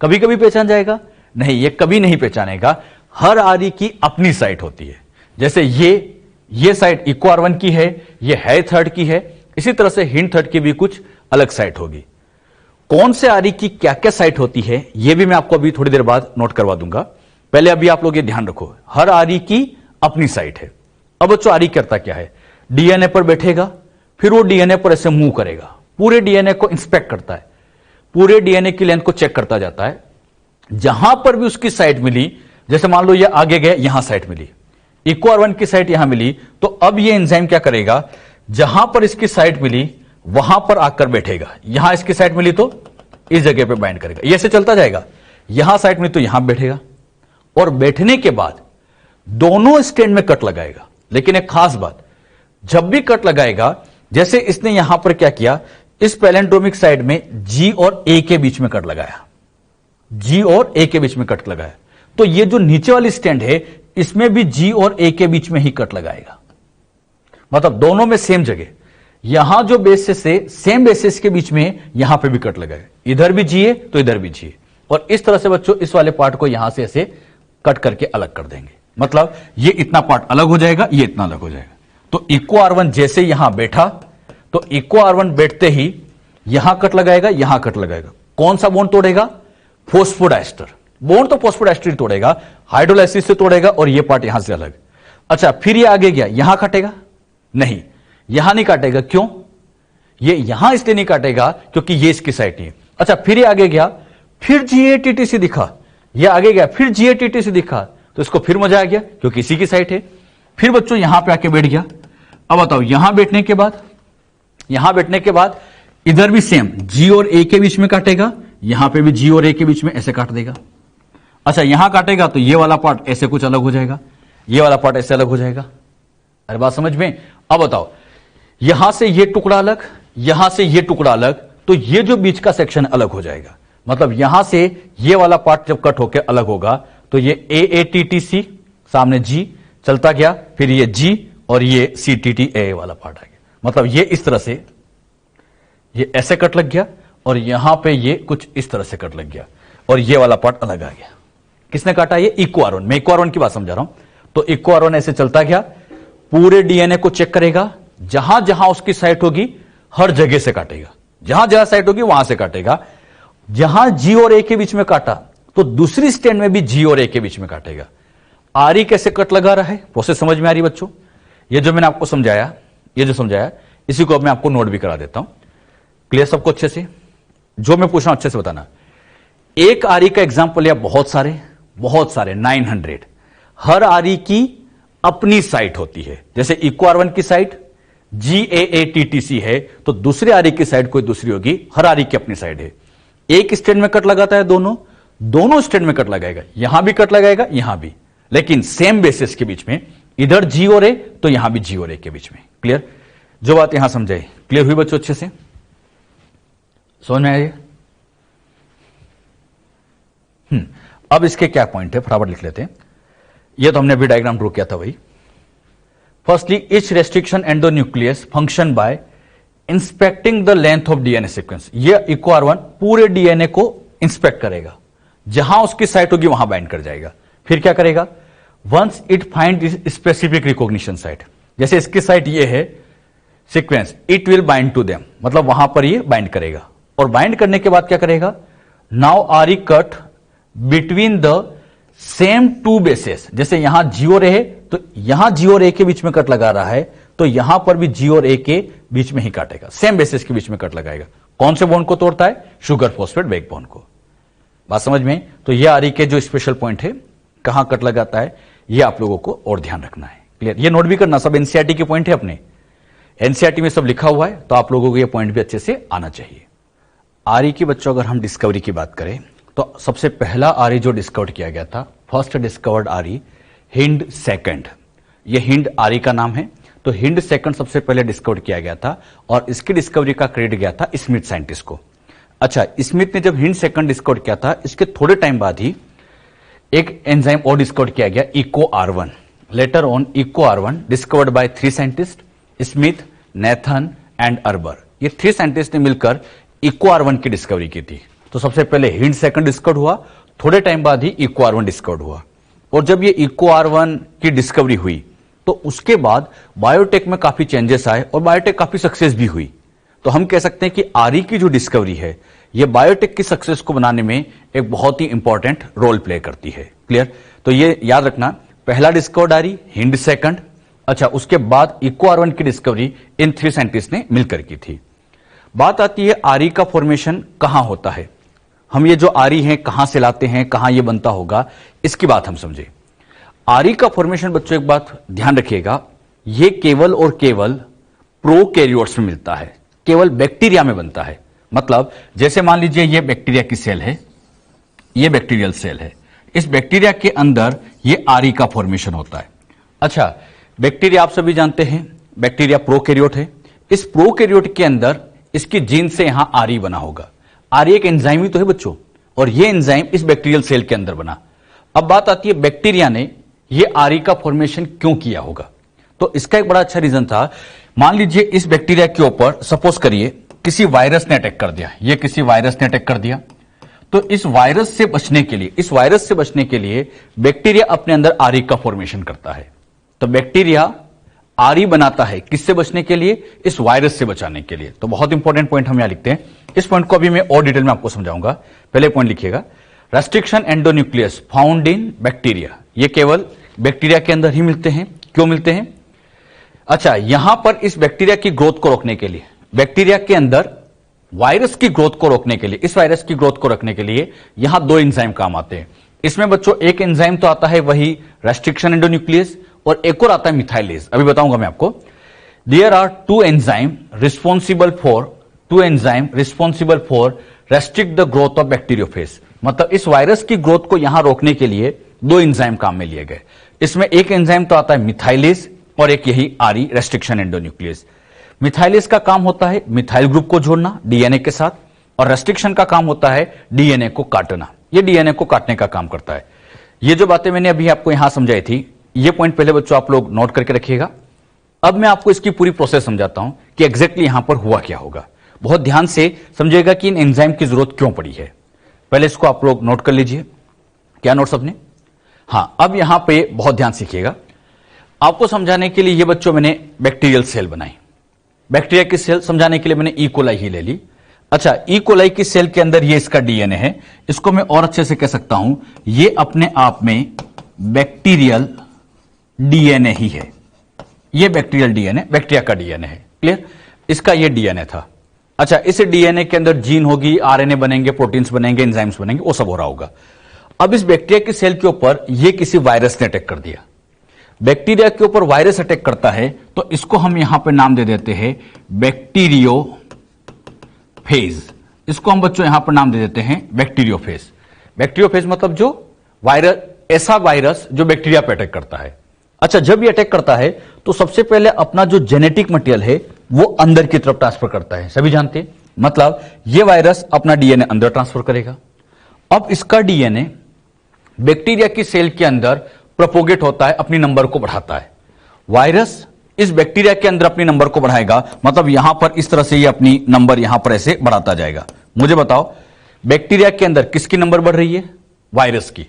कभी कभी पहचान जाएगा? नहीं, ये कभी नहीं पहचानेगा। हर आरई की अपनी साइट होती है। जैसे ये साइट इको R1 की है, ये है थर्ड की है, इसी तरह से हिंड थर्ड की भी कुछ अलग साइट होगी। कौन से आरई की क्या क्या साइट होती है, यह भी मैं आपको अभी थोड़ी देर बाद नोट करवा दूंगा। पहले अभी आप लोग ये ध्यान रखो, हर आरई की अपनी साइट है। अब बच्चों आरई करता क्या है? डीएनए पर बैठेगा, फिर वो डीएनए पर ऐसे मूव करेगा, पूरे डीएनए को इंस्पेक्ट करता है, पूरे डीएनए की लेंथ को चेक करता जाता है। जहां पर भी उसकी साइट मिली, जैसे मान लो ये आगे गए, यहां साइट मिली, इको R1 की साइट यहां मिली, तो अब ये एंजाइम क्या करेगा? जहां पर इसकी साइट मिली वहां पर आकर बैठेगा। यहां इसकी साइट मिली तो इस जगह पे बाइंड करेगा, ये ऐसे चलता जाएगा। यहां साइट मिली तो यहां बैठेगा, और बैठने के बाद दोनों स्टैंड में कट लगाएगा। लेकिन एक खास बात, जब भी कट लगाएगा, जैसे इसने यहां पर क्या किया, इस पैलेंड्रोमिक साइड में G और A के बीच में कट लगाया, G और A के बीच में कट लगाया, तो ये जो नीचे वाली स्टैंड है इसमें भी G और A के बीच में ही कट लगाएगा। मतलब दोनों में सेम जगह, यहां जो बेसिस है सेम बेसिस के बीच में यहां पे भी कट लगाएगा। इधर भी G है तो इधर भी G है, और इस तरह से बच्चों इस वाले पार्ट को यहां से ऐसे कट करके अलग कर देंगे। मतलब ये इतना पार्ट अलग हो जाएगा, ये इतना अलग हो जाएगा। तो इको R1 जैसे यहां बैठा, तो इको R1 बैठते ही यहां कट लगाएगा, यहां कट लगाएगा। कौन सा बॉन्ड तोड़ेगा? Phosphodiester bond. तो फॉस्फोडाइस्टर तोड़ेगा, हाइड्रोलाइसिस से तोड़ेगा, और ये पार्ट यहां से अलग। अच्छा, फिर ये आगे गया, यहां काटेगा? नहीं, यहां नहीं काटेगा। क्यों? ये यहां इसलिए नहीं काटेगा क्योंकि ये इसकी साइट नहीं है। अच्छा, फिर ये आगे गया, फिर GATTC दिखा, ये आगे गया, फिर GATTC दिखा, तो इसको फिर मजा आ गया क्योंकि इसी की साइट है। फिर बच्चों यहां पे आके बैठ गया। अब बताओ यहां बैठने के बाद इधर भी सेम जी और ए के बीच में काटेगा, यहां पे भी जी और ए के बीच में ऐसे काट देगा। अच्छा यहां काटेगा तो ये वाला पार्ट ऐसे कुछ अलग हो जाएगा, ये वाला पार्ट ऐसे अलग हो जाएगा। अरे बात समझ में? अब बताओ यहां से ये टुकड़ा अलग, यहां से ये टुकड़ा अलग, तो ये जो बीच का सेक्शन अलग हो जाएगा। मतलब यहां से ये वाला पार्ट जब कट होकर अलग होगा तो ये AATTC सामने जी चलता गया, फिर ये जी और ये CTTA वाला पार्ट आ गया। मतलब ये इस तरह से ये ऐसे कट लग गया और यहां पे ये कुछ इस तरह से कट लग गया और ये वाला पार्ट अलग आ गया। किसने काटा? ये इको R1। मैं इको R1 की बात समझा रहा हूं। तो इको R1 ऐसे चलता गया, पूरे DNA को चेक करेगा, जहां जहां उसकी साइट होगी हर जगह से काटेगा, जहां जहां साइट होगी वहां से काटेगा। जहां जी और ए के बीच में काटा तो दूसरी स्टैंड में भी जी और ए के बीच में काटेगा। आरी कैसे कट लगा रहा है, प्रोसेस समझ में आ रही बच्चों? ये जो मैंने आपको समझाया, ये जो समझाया इसी को अब मैं आपको नोट भी करा देता हूं। क्लियर सबको अच्छे से? जो मैं पूछ रहा हूं अच्छे से बताना। एक आरी का एग्जांपल या बहुत सारे 900। हर आरी की अपनी साइट होती है। जैसे इको R1 की साइट GAATTC है तो दूसरे आरी की साइड कोई दूसरी होगी। हर आरी की अपनी साइड है। एक स्टैंड में कट लगाता है, दोनों स्टैंड में कट लगाएगा, यहां भी कट लगाएगा, यहां भी, लेकिन सेम बेसिस के बीच में। इधर जी और ए तो यहां भी जी और ए के बीच में। क्लियर? जो बात यहां समझाई क्लियर हुई बच्चों? अच्छे से समझ में आइए। अब इसके क्या पॉइंट है फटाफट लिख लेते हैं। ये तो हमने अभी डायग्राम ड्रॉ किया था वही। Firstly each restriction endonuclease function by inspecting the length of DNA sequence. ये इको R1 पूरे डीएनए को इंस्पेक्ट करेगा, जहां उसकी साइट होगी वहां बाइंड कर जाएगा। फिर क्या करेगा? Once it find specific recognition site, जैसे इसकी साइट ये है sequence, it will bind to them, मतलब वहां पर ये बाइंड करेगा। और बाइंड करने के बाद क्या करेगा? Now R E cut between the same two bases. जैसे यहां जी और ए है तो यहां जी और ए के बीच में कट लगा रहा है तो यहां पर भी जी और ए के बीच में ही काटेगा, सेम बेसिस के बीच में कट लगाएगा। कौन से बॉन्ड को तोड़ता है? शुगर फॉस्फेट बैकबोन को। बात समझ में? तो यह आरी के जो स्पेशल पॉइंट है, कहां कट लगाता है, यह आप लोगों को और ध्यान रखना है। क्लियर? ये नोट भी करना, सब एनसीईआरटी के पॉइंट है, अपने एनसीईआरटी में सब लिखा हुआ है, तो आप लोगों को यह पॉइंट भी अच्छे से आना चाहिए। आरी की बच्चों अगर हम डिस्कवरी की बात करें तो सबसे पहला आरी जो डिस्कवर किया गया था, फर्स्ट डिस्कवर्ड आरी हिंड सेकंड। ये हिंड आरी का नाम है। तो हिंड सेकंड सबसे पहले डिस्कवर किया गया था और इसकी डिस्कवरी का क्रेडिट गया था स्मिथ साइंटिस्ट को। अच्छा, स्मिथ ने जब हिंड सेकंड डिस्कवर किया था, इसके थोड़े टाइम बाद ही एक एंजाइम और डिस्कवर किया गया, Eco R1। Later on Eco R1 discovered by 3 scientist, Smith, Nathan and Arber. ये 3 साइंटिस्ट ने मिलकर इको R1 की डिस्कवरी की थी। तो सबसे पहले हिंड सेकंड डिस्कवर्ड हुआ, थोड़े टाइम बाद ही इको R1 डिस्कवर्ड हुआ। और जब ये इको R1 की डिस्कवरी हुई तो उसके बाद बायोटेक में काफी चेंजेस आए और बायोटेक काफी सक्सेस भी हुई। तो हम कह सकते हैं कि आरी की जो डिस्कवरी है ये बायोटेक की सक्सेस को बनाने में एक बहुत ही इंपॉर्टेंट रोल प्ले करती है। क्लियर? तो ये याद रखना, पहला डिस्कवर्ड आरी हिंड सेकंड। अच्छा, उसके बाद इको R1 की डिस्कवरी इन 3 साइंटिस्ट ने मिलकर की थी। बात आती है आरी का फॉर्मेशन कहां होता है। हम ये जो आरी है कहां से लाते हैं, कहां ये बनता होगा, इसकी बात हम समझे। आरी का फॉर्मेशन बच्चों एक बात ध्यान रखिएगा, ये केवल और केवल प्रोकैरियोट्स में मिलता है, केवल बैक्टीरिया में बनता है। मतलब जैसे मान लीजिए ये बैक्टीरिया की सेल है, ये बैक्टीरियल सेल है, इस बैक्टीरिया के अंदर ये आरी का फॉर्मेशन होता है। अच्छा, बैक्टीरिया आप सभी जानते हैं, बैक्टीरिया प्रोकैरियोट है। इस प्रोकैरियोट के अंदर इसकी जीन से यहां आरी बना होगा। आरी एक एंजाइम ही तो है बच्चों, और ये एंजाइम इस बैक्टीरियल सेल के अंदर बना। अब बात आती है बैक्टीरिया ने ये आरी का फॉर्मेशन क्यों किया होगा। तो इसका एक बड़ा अच्छा रीजन था। मान लीजिए इस बैक्टीरिया के ऊपर सपोज करिए किसी वायरस ने अटैक कर दिया, ये किसी वायरस ने अटैक कर दिया, तो इस वायरस से बचने के लिए बैक्टीरिया अपने अंदर आरी का फॉर्मेशन करता है। तो बैक्टीरिया आरी बनाता है किससे बचने के लिए? इस वायरस से बचाने के लिए। तो बहुत इंपॉर्टेंट पॉइंट हम यहां लिखते हैं। इस पॉइंट को अभी मैं और डिटेल में आपको समझाऊंगा। पहले पॉइंट लिखिएगा, restriction endonuclease found in bacteria. ये केवल बैक्टीरिया के अंदर ही मिलते हैं। क्यों मिलते हैं? अच्छा, यहां पर इस बैक्टीरिया की ग्रोथ को रोकने के लिए, बैक्टीरिया के अंदर वायरस की ग्रोथ को रोकने के लिए, इस वायरस की ग्रोथ को रखने के लिए यहां 2 एंजाइम काम आते हैं। इसमें बच्चों एक एंजाइम तो आता है वही रेस्ट्रिक्शन एंडोन्यूक्लियस, और एक और आता है मिथाइलेज। अभी बताऊंगा मैं आपको। There are two enzyme responsible for restrict the growth of bacteriophage. मतलब इस वायरस की ग्रोथ को यहां रोकने के लिए दो एंजाइम काम में लिए गए। इसमें एक एंजाइम तो आता है मिथाइलेज और एक यही आरई रेस्ट्रिक्शन एंडोन्यूक्लियस। मिथाइलेज का काम होता है मिथाइल ग्रुप को जोड़ना डीएनए के साथ, और रेस्ट्रिक्शन का काम होता है डीएनए को काटना। ये डीएनए को काटने का काम करता है। ये जो बातें मैंने अभी आपको यहां समझाई थी, ये पॉइंट पहले बच्चों आप लोग नोट करके रखिएगा। अब मैं आपको इसकी पूरी प्रोसेस समझाता हूं कि एग्जैक्टली यहां पर हुआ क्या होगा। बहुत ध्यान से समझिएगा कि इन एंजाइम की जरूरत क्यों पड़ी है। पहले इसको आप लोग नोट कर लीजिए। क्या नोट सबने? हां, अब यहां पे बहुत ध्यान सीखिएगा। आपको समझाने के लिए ये बच्चों मैंने बैक्टीरियल सेल बनाई। बैक्टीरिया की सेल समझाने के लिए मैंने ई कोलाई ही ले ली। अच्छा, ई कोलाई की सेल के अंदर ये इसका डीएनए है। इसको मैं और अच्छे से कह सकता हूं, ये अपने आप में बैक्टीरियल डीएनए ही है। ये बैक्टीरियल डीएनए बैक्टीरिया का डीएनए है। क्लियर? इसका ये डीएनए था। अच्छा, इस डीएनए के अंदर जीन होगी, आरएनए बनेंगे, प्रोटीन्स बनेंगे, एंजाइम्स बनेंगे, वो सब हो रहा होगा। अब इस बैक्टीरिया की सेल के ऊपर ये किसी वायरस ने अटैक कर दिया। बैक्टीरिया के ऊपर वायरस अटैक करता है तो इसको हम यहां पे नाम दे देते हैं बैक्टीरियोफेज। इसको हम बच्चों यहां पर नाम दे देते हैं बैक्टीरियोफेज। बैक्टीरियोफेज मतलब जो वायरस, ऐसा वायरस जो बैक्टीरिया पे अटैक करता है। अच्छा, जब ये अटैक करता है तो सबसे पहले अपना जो जेनेटिक मटेरियल है वो अंदर की तरफ ट्रांसफर करता है। सभी जानते हैं, मतलब ये वायरस अपना डीएनए अंदर ट्रांसफर करेगा। अब इसका डीएनए बैक्टीरिया की सेल के अंदर प्रोपोगेट होता है, अपनी नंबर को बढ़ाता है। वायरस इस बैक्टीरिया के अंदर अपनी नंबर को बढ़ाएगा, मतलब यहां पर इस तरह से ये अपनी नंबर यहां पर ऐसे बढ़ाता जाएगा। मुझे बताओ, बैक्टीरिया के अंदर किसकी नंबर बढ़ रही है? वायरस की।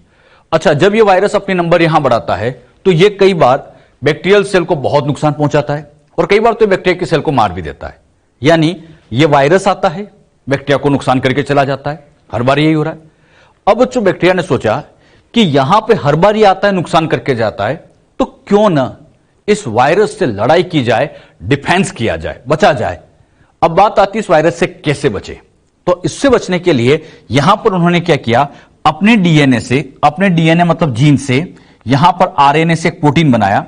अच्छा, जब ये वायरस अपनी नंबर यहां बढ़ाता है तो ये कई बार बैक्टीरियल सेल को बहुत नुकसान पहुंचाता है, और कई बार तो बैक्टीरिया की सेल को मार भी देता है। यानी ये वायरस आता है, बैक्टीरिया को नुकसान करके चला जाता है। हर बार यही हो रहा है। अब जो बैक्टीरिया ने सोचा कि यहां पे हर बार ये आता है, नुकसान करके जाता है, तो क्यों ना इस वायरस से लड़ाई की जाए, डिफेंस किया जाए, बचा जाए। अब बात आती है इस वायरस से कैसे बचे। तो इससे बचने के लिए यहां पर उन्होंने क्या किया, अपने डीएनए से, अपने डीएनए मतलब जीन से, यहां पर आरएनए से एक प्रोटीन बनाया,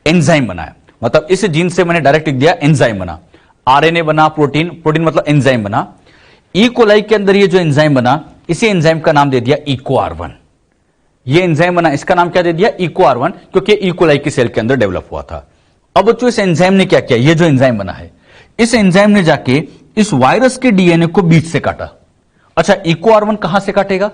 एंजाइम बनाया। मतलब इस जीन से मैंने डायरेक्ट लिख दिया एंजाइम बना, आरएनए बना, प्रोटीन, प्रोटीन मतलब एंजाइम बना। ई कोलाई के अंदर ये जो एंजाइम बना, इसी एंजाइम का नाम दे दिया EcoR1। ये एंजाइम बना, इसका नाम क्या दे दिया? EcoR1, क्योंकि ई कोलाई की सेल के अंदर डेवलप हुआ था। अब बच्चों इस एंजाइम ने क्या किया, ये जो एंजाइम बना है, इस एंजाइम ने जाके इस वायरस के डीएनए को बीच से काटा। अच्छा, EcoR1 कहां से काटेगा?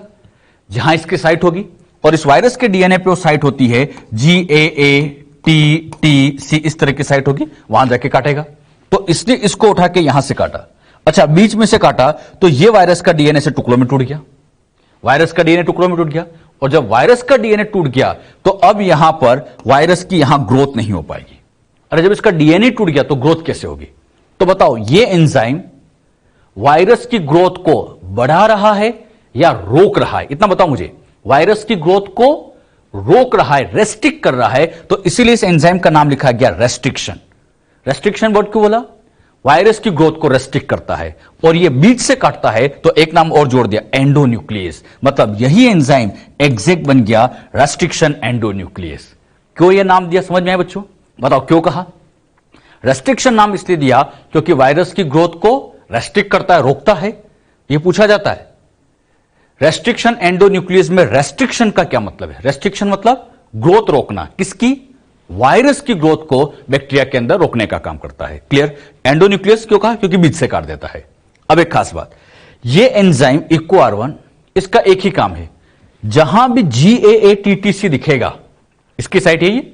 जहां इसकी साइट होगी, और इस वायरस के डीएनए पे वो साइट होती है GAATTC, इस तरह की साइट होगी, वहां जाके काटेगा। तो इसने इसको उठा के यहां से काटा। अच्छा, बीच में से काटा तो ये वायरस का डीएनए से टुकड़ों में टूट गया। वायरस का डीएनए टुकड़ों में टूट गया, और जब वायरस का डीएनए टूट गया तो अब यहां पर वायरस की यहां ग्रोथ नहीं हो पाएगी। अरे जब इसका डीएनए टूट गया तो ग्रोथ कैसे होगी? तो बताओ, ये एंजाइम वायरस की ग्रोथ को बढ़ा रहा है या रोक रहा है? इतना बताओ मुझे। वायरस की ग्रोथ को रोक रहा है, रेस्ट्रिक्ट कर रहा है, तो इसीलिए इस एंजाइम का नाम लिखा गया रेस्ट्रिक्शन। रेस्ट्रिक्शन वर्ड क्यों बोला? वायरस की ग्रोथ को रेस्ट्रिक्ट करता है, और ये बीच से काटता है, तो एक नाम और जोड़ दिया, एंडोन्यूक्लियस। मतलब यही एंजाइम एग्जैक्ट बन गया रेस्ट्रिक्शन एंडोन्यूक्लियस। क्यों ये नाम दिया, समझ में आया बच्चों? बताओ क्यों कहा? रेस्ट्रिक्शन नाम इसलिए दिया क्योंकि वायरस की ग्रोथ को रेस्ट्रिक्ट करता है, रोकता है। ये पूछा जाता है रेस्ट्रिक्शन एंडोन्यूक्लियस में रेस्ट्रिक्शन का क्या मतलब है? रेस्ट्रिक्शन मतलब ग्रोथ रोकना, किसकी? वायरस की ग्रोथ को बैक्टीरिया के अंदर रोकने का काम करता है। क्लियर? एंडोन्यूक्लियस क्यों कहा? क्योंकि बीच से काट देता है। अब एक खास बात, ये एंजाइम EcoR1, इसका एक ही काम है, जहां भी GAATTC दिखेगा, इसकी साइट है ये,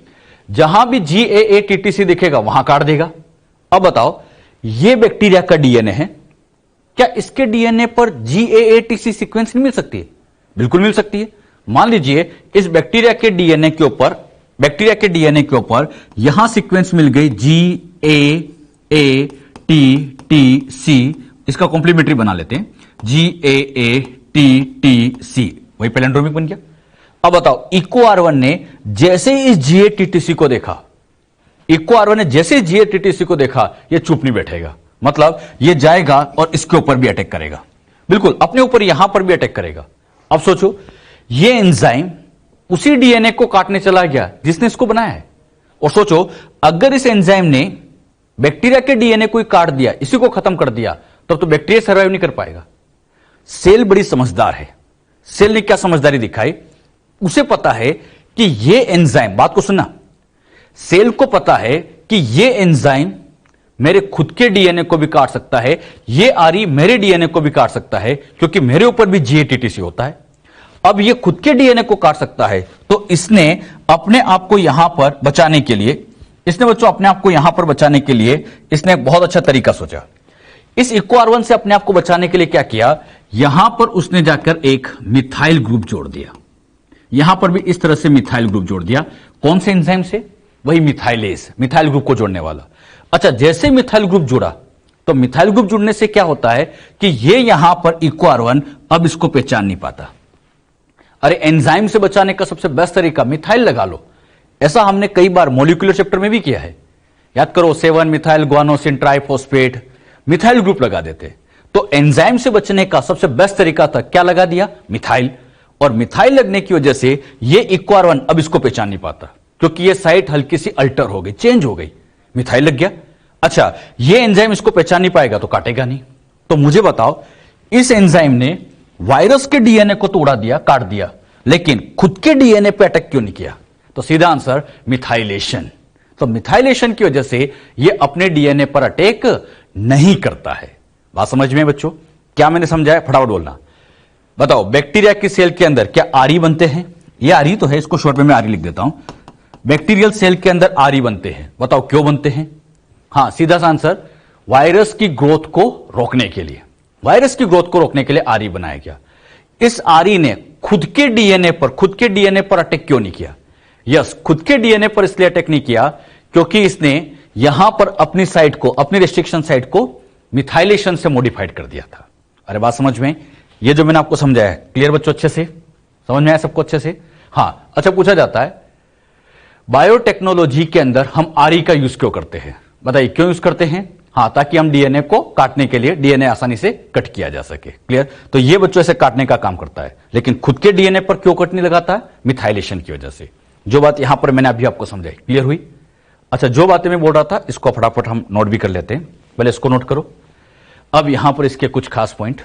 जहां भी GAATTC दिखेगा वहां काट देगा। अब बताओ, ये बैक्टीरिया का डीएनए है, क्या इसके डीएनए पर GAATTC सीक्वेंस नहीं मिल सकती है? बिल्कुल मिल सकती है। मान लीजिए इस बैक्टीरिया के डीएनए के ऊपर, बैक्टीरिया के डीएनए के ऊपर यहां सीक्वेंस मिल गई GAATTC, इसका कॉम्प्लीमेंट्री बना लेते हैं, GAATTC, वही पैलिंड्रोमिक बन गया। अब बताओ, EcoR1 ने जैसे ही इस GATTC को देखा, EcoR1 ने जैसे GATTC को देखा, यह चुप नहीं बैठेगा। मतलब यह जाएगा और इसके ऊपर भी अटैक करेगा, बिल्कुल अपने ऊपर यहां पर भी अटैक करेगा। अब सोचो, यह एंजाइम उसी डीएनए को काटने चला गया जिसने इसको बनाया है। और सोचो, अगर इस एंजाइम ने बैक्टीरिया के डीएनए को काट दिया, इसी को खत्म कर दिया, तब तो बैक्टीरिया सर्वाइव नहीं कर पाएगा। सेल बड़ी समझदार है। सेल ने क्या समझदारी दिखाई? उसे पता है कि ये एंजाइम, बात को सुनना, सेल को पता है कि ये एंजाइम मेरे खुद के डीएनए को भी काट सकता है, ये आरई मेरे डीएनए को भी काट सकता है, क्योंकि मेरे ऊपर भी जीएटीटीसी होता है। अब ये खुद के डीएनए को काट सकता है, तो इसने अपने आप को यहां पर बचाने के लिए, इसने बच्चों अपने आप को यहां पर बचाने के लिए इसने एक बहुत अच्छा तरीका सोचा। इस इक्वार1 से अपने आप को बचाने के लिए क्या किया? यहां पर उसने जाकर एक मिथाइल ग्रुप जोड़ दिया। यहां पर भी इस तरह से मिथाइल ग्रुप जोड़ दिया। कौन से एंजाइम से? वही मिथाइलेज, मिथाइल ग्रुप को जोड़ने वाला। अच्छा, जैसे मिथाइल ग्रुप जुड़ा, तो मिथाइल ग्रुप जुड़ने से क्या होता है कि ये यहां पर इक्वार1 अब इसको पहचान नहीं पाता। अरे एंजाइम से बचाने का सबसे बेस्ट तरीका मिथाइल लगा लो। ऐसा हमने कई बार मॉलिक्यूलर चैप्टर में भी किया है। याद करो, 7 methyl guanosine triphosphate, methyl group लगा देते। तो एंजाइम से बचने का सबसे बेस्ट तरीका था, क्या लगा दिया? मिथाइल। और मिथाइल लगने की वजह से ये इक्वार1 अब इसको पहचान नहीं पाता, क्योंकि ये साइट हल्की सी अल्टर हो गई, चेंज हो गई, मिथाइल लग गया। अच्छा, ये एंजाइम इसको पहचान नहीं पाएगा तो काटेगा नहीं। तो मुझे बताओ, इस एंजाइम ने वायरस के डीएनए को तोड़ा दिया, काट दिया, लेकिन खुद के डीएनए पे अटैक क्यों नहीं किया? तो सीधा आंसर मिथाइलेशन। तो मिथाइलेशन की वजह से ये अपने डीएनए पर अटैक नहीं करता है। बात समझ में बच्चों? क्या मैंने समझाया? फटाफट बोलना। बताओ, बैक्टीरिया की सेल के अंदर क्या आरई बनते हैं? ये आरई तो है, इसको शॉर्ट में मैं आरई लिख देता हूं। बैक्टीरियल सेल के अंदर आरई बनते हैं। बताओ क्यों बनते हैं? हां, सीधा सा आंसर, वायरस की ग्रोथ को रोकने के लिए। वायरस की ग्रोथ को रोकने के लिए आरई बनाया गया। इस आरई ने खुद के डीएनए पर अटैक क्यों नहीं किया? यस, खुद के डीएनए पर इसलिए अटैक नहीं किया क्योंकि इसने यहां पर अपनी साइट को, अपनी रेस्ट्रिक्शन साइट को मिथाइलेशन से मॉडिफाइड कर दिया था। अरे बात समझ में? ये जो मैंने आपको समझाया है, क्लियर बच्चों? अच्छे से समझ में आया सबको अच्छे से? हां। अच्छा, पूछा जाता है बायोटेक्नोलॉजी के अंदर हम आरई का यूज क्यों करते हैं? बताइए क्यों यूज करते हैं? हां, ताकि हम डीएनए को काटने के लिए, डीएनए आसानी से कट किया जा सके। क्लियर? तो ये बच्चों ऐसे काटने का काम करता है, लेकिन खुद के डीएनए पर क्यों कट नहीं लगाता है? मिथाइलेशन की वजह से। जो बात यहां पर मैंने अभी आपको समझाई, क्लियर हुई? अच्छा, जो बातें मैं बोल रहा था इसको फटाफट हम नोट भी कर लेते हैं। पहले इसको नोट करो। अब यहां पर इसके कुछ खास पॉइंट।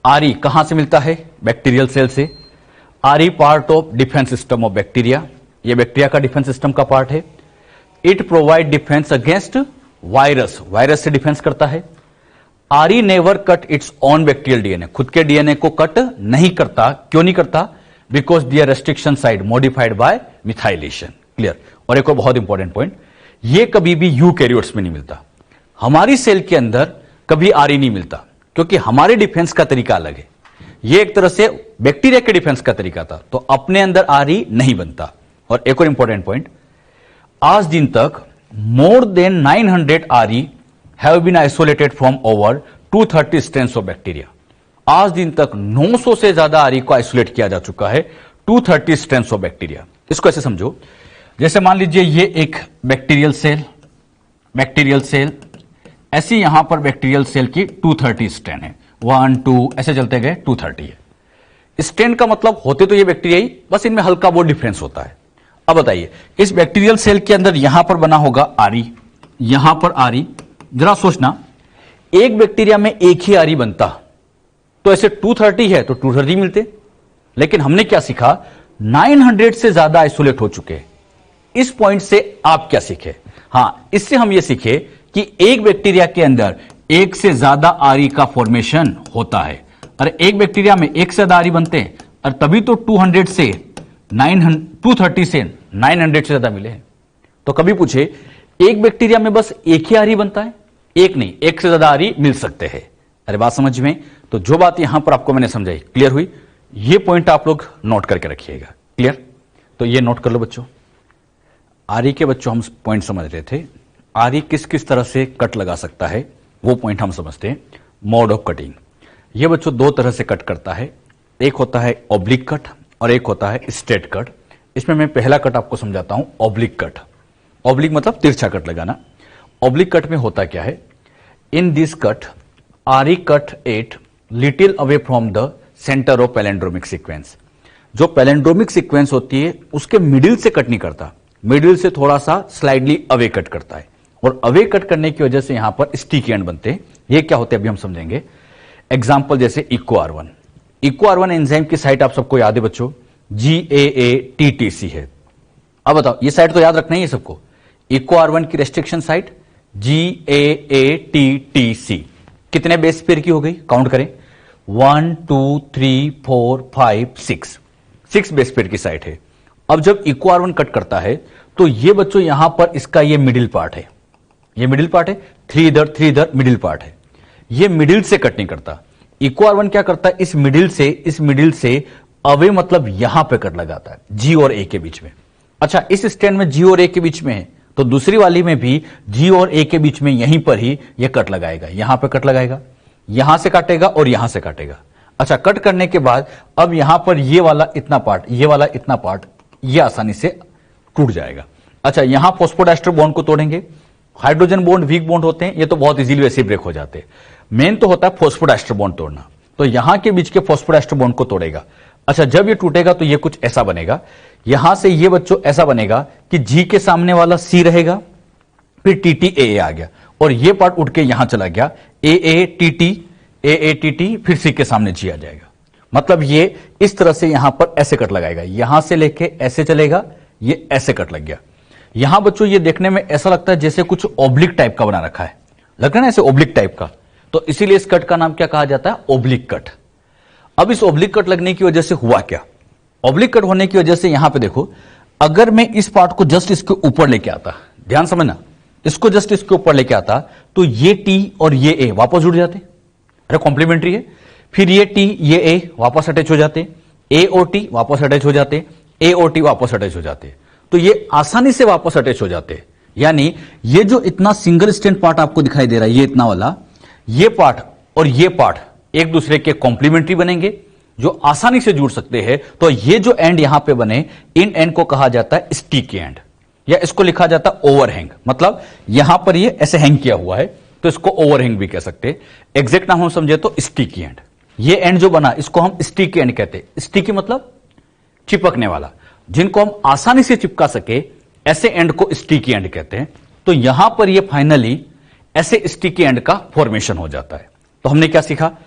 आरई कहां से मिलता है? बैक्टीरियल सेल से। RE part of defence system of bacteria. ये बैक्टीरिया का डिफेंस सिस्टम का पार्ट है। It provide defence against virus, virus से डिफेंस करता है। RE never cut its own bacterial DNA, खुद के डीएनए को कट नहीं करता। क्यों नहीं करता? Because their restriction site modified by methylation. Clear? और एक और बहुत इंपॉर्टेंट पॉइंट, ये कभी भी यूकैरियोट्स में नहीं मिलता। हमारी सेल के अंदर कभी आरई नहीं मिलता, क्योंकि हमारे डिफेंस का तरीका अलग है। ये एक तरह से बैक्टीरिया के डिफेंस का तरीका था, तो अपने अंदर आरई नहीं बनता। और एक और इंपॉर्टेंट पॉइंट, आज दिन तक more than 900 RE have been isolated from over 230 strains of bacteria. आज दिन तक 900 से ज्यादा RE को आइसोलेट किया जा चुका है 230 strains of bacteria. इसको ऐसे समझो, जैसे मान लीजिए ये एक बैक्टीरियल सेल, ऐसी यहां पर बैक्टीरियल सेल की 230 स्ट्रेन है, 1 2 ऐसे चलते गए 230 है। स्ट्रेन का मतलब होते तो ये बैक्टीरिया ही, बस इनमें हल्का बहुत डिफरेंस होता है। अब बताइए, इस बैक्टीरियल सेल के अंदर यहां पर बना होगा आरई, यहां पर आरई। जरा सोचना, एक बैक्टीरिया में एक ही आरई बनता तो ऐसे 230 है तो 230 मिलते, लेकिन हमने क्या सीखा? 900 से ज्यादा आइसोलेट हो चुके। इस पॉइंट से आप क्या सीखे? हां, इससे हम यह सीखे कि एक बैक्टीरिया के अंदर एक से ज्यादा आरई का फॉर्मेशन होता है। अरे एक बैक्टीरिया में एक से ज्यादा आरई बनते हैं, और तभी तो 230 से 900 से ज्यादा मिले हैं। तो कभी पूछे, एक बैक्टीरिया में बस एक ही आरई बनता है? एक नहीं, एक से ज्यादा आरई मिल सकते हैं। अरे बात समझ में? तो जो बात यहां पर आपको मैंने समझाई, क्लियर हुई? ये पॉइंट आप लोग नोट करके रखिएगा। क्लियर? तो ये नोट कर लो बच्चों। आरई के बच्चों हम पॉइंट समझ रहे थे, आरई किस किस तरह से कट लगा सकता है, वो पॉइंट हम समझते हैं। मोड ऑफ कटिंग, ये बच्चों दो तरह से कट करता है। एक होता है ऑब्लिक कट और एक होता है स्ट्रेट कट। इसमें मैं पहला कट आपको समझाता हूं, ऑब्लिक कट। ऑब्लिक मतलब तिरछा कट लगाना। ऑब्लिक कट में होता क्या है? In this cut RE cut at little away from the center of palindromic sequence. जो पैलेंड्रोमिक सीक्वेंस होती है उसके मिडिल से कट नहीं करता, मिडिल से थोड़ा सा स्लाइडली अवे कट करता है। और अवे कट करने की वजह से यहां पर स्टिकी एंड बनते हैं। ये क्या होते हैं अभी हम समझेंगे। एग्जाम्पल जैसे इको आर1। इको आर1 एंजाइम की साइट आप सबको याद है बच्चों, GAATTC है। अब बताओ, ये साइट तो याद रखना ही है सबको। इको आर1 की रेस्ट्रिक्शन साइट GAATTC कितने बेस पेयर की हो गई, काउंट करें। 1 2 3 4 5 6 बेस पेयर की साइट है। अब जब इको आर1 कट करता है तो ये बच्चों यहां पर इसका ये मिडिल पार्ट है, ये मिडिल पार्ट है, 3 इधर मिडिल पार्ट है। ये मिडिल से कट नहीं करता। इको आर1 क्या करता है, इस मिडिल से अवे मतलब यहां पे कट लगाता है, जी और ए के बीच में। अच्छा, इस स्टैंड में जी और ए के बीच में है तो दूसरी वाली में भी जी और ए के बीच में यहीं पर ही ये कट लगाएगा, यहां पे कट लगाएगा, यहां से काटेगा और यहां से काटेगा। अच्छा, कट करने के बाद अब यहां पर ये वाला इतना पार्ट, ये वाला इतना पार्ट, ये आसानी से टूट जाएगा। अच्छा, यहां फॉस्फोडाइस्टर बॉन्ड को तोड़ेंगे। हाइड्रोजन बॉन्ड वीक बॉन्ड होते हैं, ये तो बहुत इजीली वैसे ब्रेक हो जाते हैं। मेन तो होता है फॉस्फोडाइस्टर बॉन्ड तोड़ना, तो यहां के बीच के फॉस्फोडाइस्टर बॉन्ड को तोड़ेगा। अच्छा, जब ये टूटेगा तो ये कुछ ऐसा बनेगा, यहां से ये बच्चों ऐसा बनेगा कि जी के सामने वाला सी रहेगा, फिर TTAA आ गया और ये पार्ट उठ के यहां चला गया, AATT, फिर सी के सामने जी आ जाएगा। मतलब ये इस तरह से यहां पर ऐसे कट लगाएगा, यहां से लेके ऐसे चलेगा, ये ऐसे कट लग गया। यहां बच्चों ये देखने में ऐसा लगता है जैसे कुछ ओब्लिक टाइप का बना रखा है, लग रहा है ना ऐसे ओब्लिक टाइप का, तो इसीलिए इस कट का नाम क्या कहा जाता है, ओब्लिक कट। अब इस ओब्लिक कट लगने की वजह से हुआ क्या, ओब्लिक कट होने की वजह से यहां पे देखो, अगर मैं इस पार्ट को जस्ट इसके ऊपर लेके आता, ध्यान समझना, इसको जस्ट इसके ऊपर लेके आता तो ये टी और ये ए वापस जुड़ जाते, अरे कॉम्प्लीमेंट्री है। फिर ये टी ये ए वापस अटैच हो जाते, ए और टी वापस अटैच हो जाते, ए और टी वापस अटैच हो जाते, तो ये आसानी से वापस अटैच हो जाते। यानी ये जो इतना सिंगल स्टैंड पार्ट आपको दिखाई दे रहा है, ये इतना वाला, ये पार्ट और ये पार्ट एक दूसरे के कॉम्प्लीमेंट्री बनेंगे, जो आसानी से जुड़ सकते हैं। तो ये जो एंड यहां पे बने, इन एंड को कहा जाता है स्टिकी एंड, या इसको लिखा जाता है ओवरहैंग। मतलब यहां पर ये ऐसे हैंग किया हुआ है तो इसको ओवरहैंग भी कह सकते हैं। एग्जैक्ट नाम हम समझे तो स्टिकी एंड। ये एंड जो बना इसको हम स्टिकी एंड कहते हैं। स्टिकी मतलब चिपकने वाला, जिनको हम आसानी से चिपका सके, ऐसे एंड को स्टिकी एंड कहते हैं। तो यहां पर ये फाइनली ऐसे स्टिकी एंड का फॉर्मेशन हो जाता है। तो हमने क्या सीखा,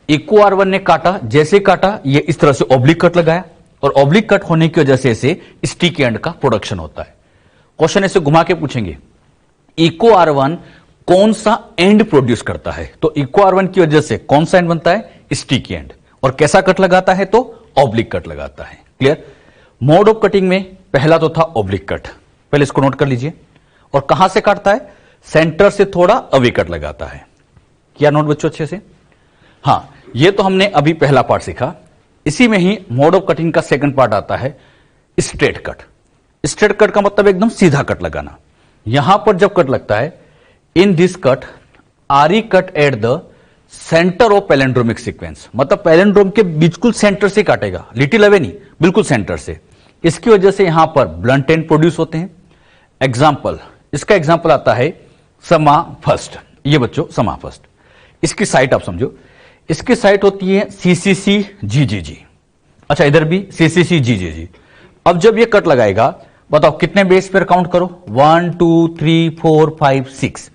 इको आर1 ने काटा, जैसे काटा ये इस तरह से ओब्लिक कट लगाया और ओब्लिक कट होने की वजह से इसे स्टिकी एंड का प्रोडक्शन होता है। क्वेश्चन ऐसे घुमा के पूछेंगे, इको आर1 कौन सा एंड प्रोड्यूस करता है, तो इको आर1 की वजह से कौन सा एंड बनता है, स्टिकी एंड। और कैसा कट लगाता है, तो ओब्लिक कट लगाता है। क्लियर। मोड ऑफ कटिंग में पहला तो था ओब्लिक कट, पहले इसको नोट कर लीजिए। और कहां से काटता है, सेंटर से थोड़ा अवे कट लगाता है। किया नोट बच्चों अच्छे से। हां, ये तो हमने अभी पहला पार्ट सीखा। इसी में ही मोड ऑफ कटिंग का सेकंड पार्ट आता है स्ट्रेट कट। स्ट्रेट कट का मतलब एकदम सीधा कट लगाना। यहां पर जब कट लगता है, in this cut R cut at the center of palindromic sequence, मतलब पैलेंड्रोम के बिल्कुल सेंटर से काटेगा, लिटिल अवे नहीं, बिल्कुल सेंटर से। इसकी वजह से यहां पर ब्लंट एंड प्रोड्यूस होते हैं। एग्जाम्पल, इसका एग्जाम्पल आता है समा फर्स्ट। ये बच्चों समा फर्स्ट, इसकी साइट आप समझो, इसकी साइट होती है CCC GGG। अच्छा, इधर भी CCC GGG। अब जब ये कट लगाएगा, बताओ कितने बेस पेयर काउंट करो, 1 2 3 4 5 6।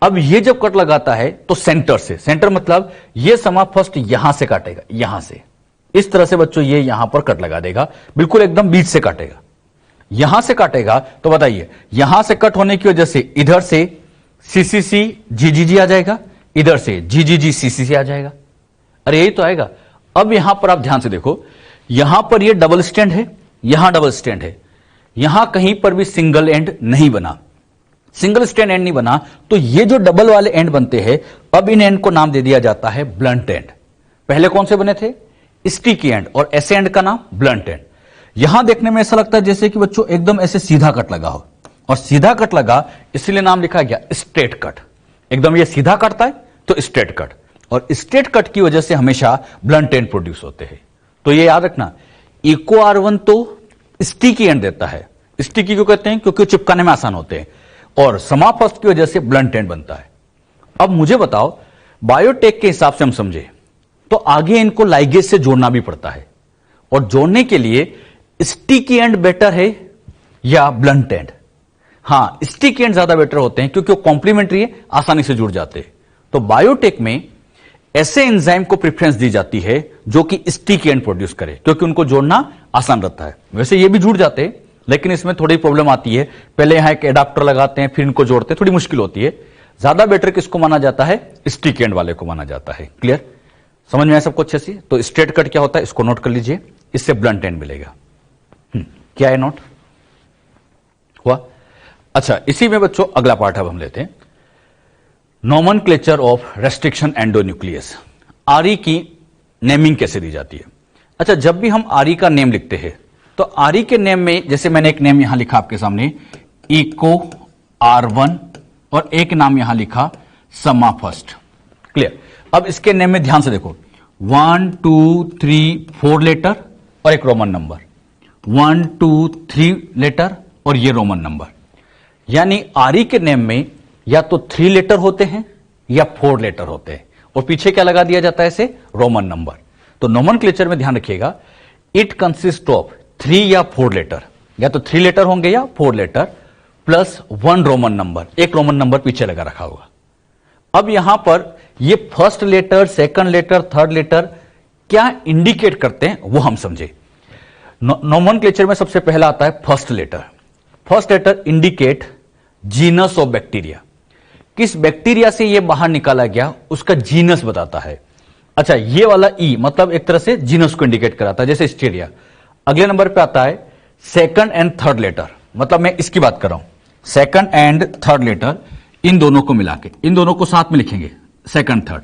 अब ये जब कट लगाता है तो सेंटर से, सेंटर मतलब ये समा फर्स्ट यहां से काटेगा, यहां से इस तरह से बच्चों ये यहां पर कट लगा देगा, बिल्कुल एकदम बीच से काटेगा। यहां से काटेगा तो बताइए, यहां से कट होने की वजह से इधर से CCC GGG आ जाएगा, इधर से GGG CCC आ जाएगा। अरे यही तो आएगा। अब यहां पर आप ध्यान से देखो, यहां पर ये डबल स्टैंड है, यहां डबल स्टैंड है, यहां कहीं पर भी सिंगल एंड नहीं बना, सिंगल स्टैंड एंड नहीं बना, तो ये जो डबल वाले एंड बनते हैं, अब इन एंड को नाम दे दिया जाता है ब्लंट एंड। पहले कौन से बने थे, स्टिकी एंड, और ऐसे एंड का नाम ब्लंट एंड। यहां देखने में ऐसा लगता है जैसे कि बच्चों एकदम ऐसे सीधा कट लगा हो, और सीधा कट लगा इसलिए नाम लिखा गया स्ट्रेट कट। एकदम ये सीधा कटता है तो स्ट्रेट कट, और स्ट्रेट कट की वजह से हमेशा ब्लंट एंड प्रोड्यूस होते हैं। तो ये याद रखना, इको आर1 तो स्टिकी एंड देता है। स्टिकी क्यों कहते हैं, क्योंकि चिपकाने में आसान होते हैं, और समा फर्स्ट की वजह से ब्लंट एंड बनता है। अब मुझे बताओ, बायोटेक के हिसाब से हम समझे तो आगे इनको लाइगेज से जोड़ना भी पड़ता है, और जोड़ने के लिए स्टिकी एंड बेटर है या ब्लंट एंड। हाँ, स्टिक एंड ज्यादा बेटर होते हैं क्योंकि वो कॉम्प्लीमेंट्री है, आसानी से जुड़ जाते हैं। तो बायोटेक में ऐसे एंजाइम को प्रेफरेंस दी जाती है जो कि स्टिक एंड प्रोड्यूस करे, क्योंकि उनको जोड़ना आसान रहता है। वैसे ये भी जुड़ जाते हैं, लेकिन इसमें थोड़ी प्रॉब्लम आती है। पहले यहां एक एडाप्टर लगाते हैं, फिर इनको जोड़ते हैं, थोड़ी मुश्किल होती है। ज्यादा बेटर किसको माना जाता है? स्टिक एंड वाले को माना जाता है। क्लियर? समझ में आया सबको अच्छे से? तो स्ट्रेट कट क्या होता है इसको नोट कर लीजिए, इससे ब्लंट एंड मिलेगा। क्या है नोट हुआ? अच्छा, इसी में बच्चों अगला पार्ट अब हम लेते हैं, नोमेनक्लेचर ऑफ रेस्ट्रिक्शन एंडोन्यूक्लियस। आरई की नेमिंग कैसे दी जाती है? अच्छा, जब भी हम आरई का नेम लिखते हैं तो आरई के नेम में, जैसे मैंने एक नेम यहां लिखा आपके सामने, इको R1, और एक नाम यहां लिखा समा फर्स्ट। क्लियर? अब इसके नेम में ध्यान से देखो, 1 2 3 4 लेटर और एक रोमन नंबर, 1 2 3 लेटर और ये रोमन नंबर। यानी आरई के नेम में या तो 3 लेटर होते हैं या 4 लेटर होते हैं, और पीछे क्या लगा दिया जाता है इसे? Roman number. तो नोमेनक्लेचर में ध्यान रखिएगा, इट कंसिस्ट ऑफ 3 या 4 लेटर, या तो 3 लेटर होंगे या 4 लेटर प्लस 1 रोमन नंबर, एक रोमन नंबर पीछे लगा रखा होगा। अब यहां पर ये first letter, second letter, third letter क्या इंडिकेट करते हैं वो हम समझे। नोमेनक्लेचर में सबसे पहला आता है first letter. First letter indicate genus of bacteria, किस बैक्टीरिया से ये बाहर निकाला गया उसका जीनस बताता है। अच्छा, ये वाला ई मतलब एक तरह से जीनस को इंडिकेट कराता है, जैसे स्टीरिया। अगले नंबर पे आता है सेकंड एंड थर्ड लेटर, मतलब मैं इसकी बात कर रहा हूं, सेकंड एंड थर्ड लेटर, इन दोनों को मिला के, इन दोनों को साथ में लिखेंगे, सेकंड थर्ड।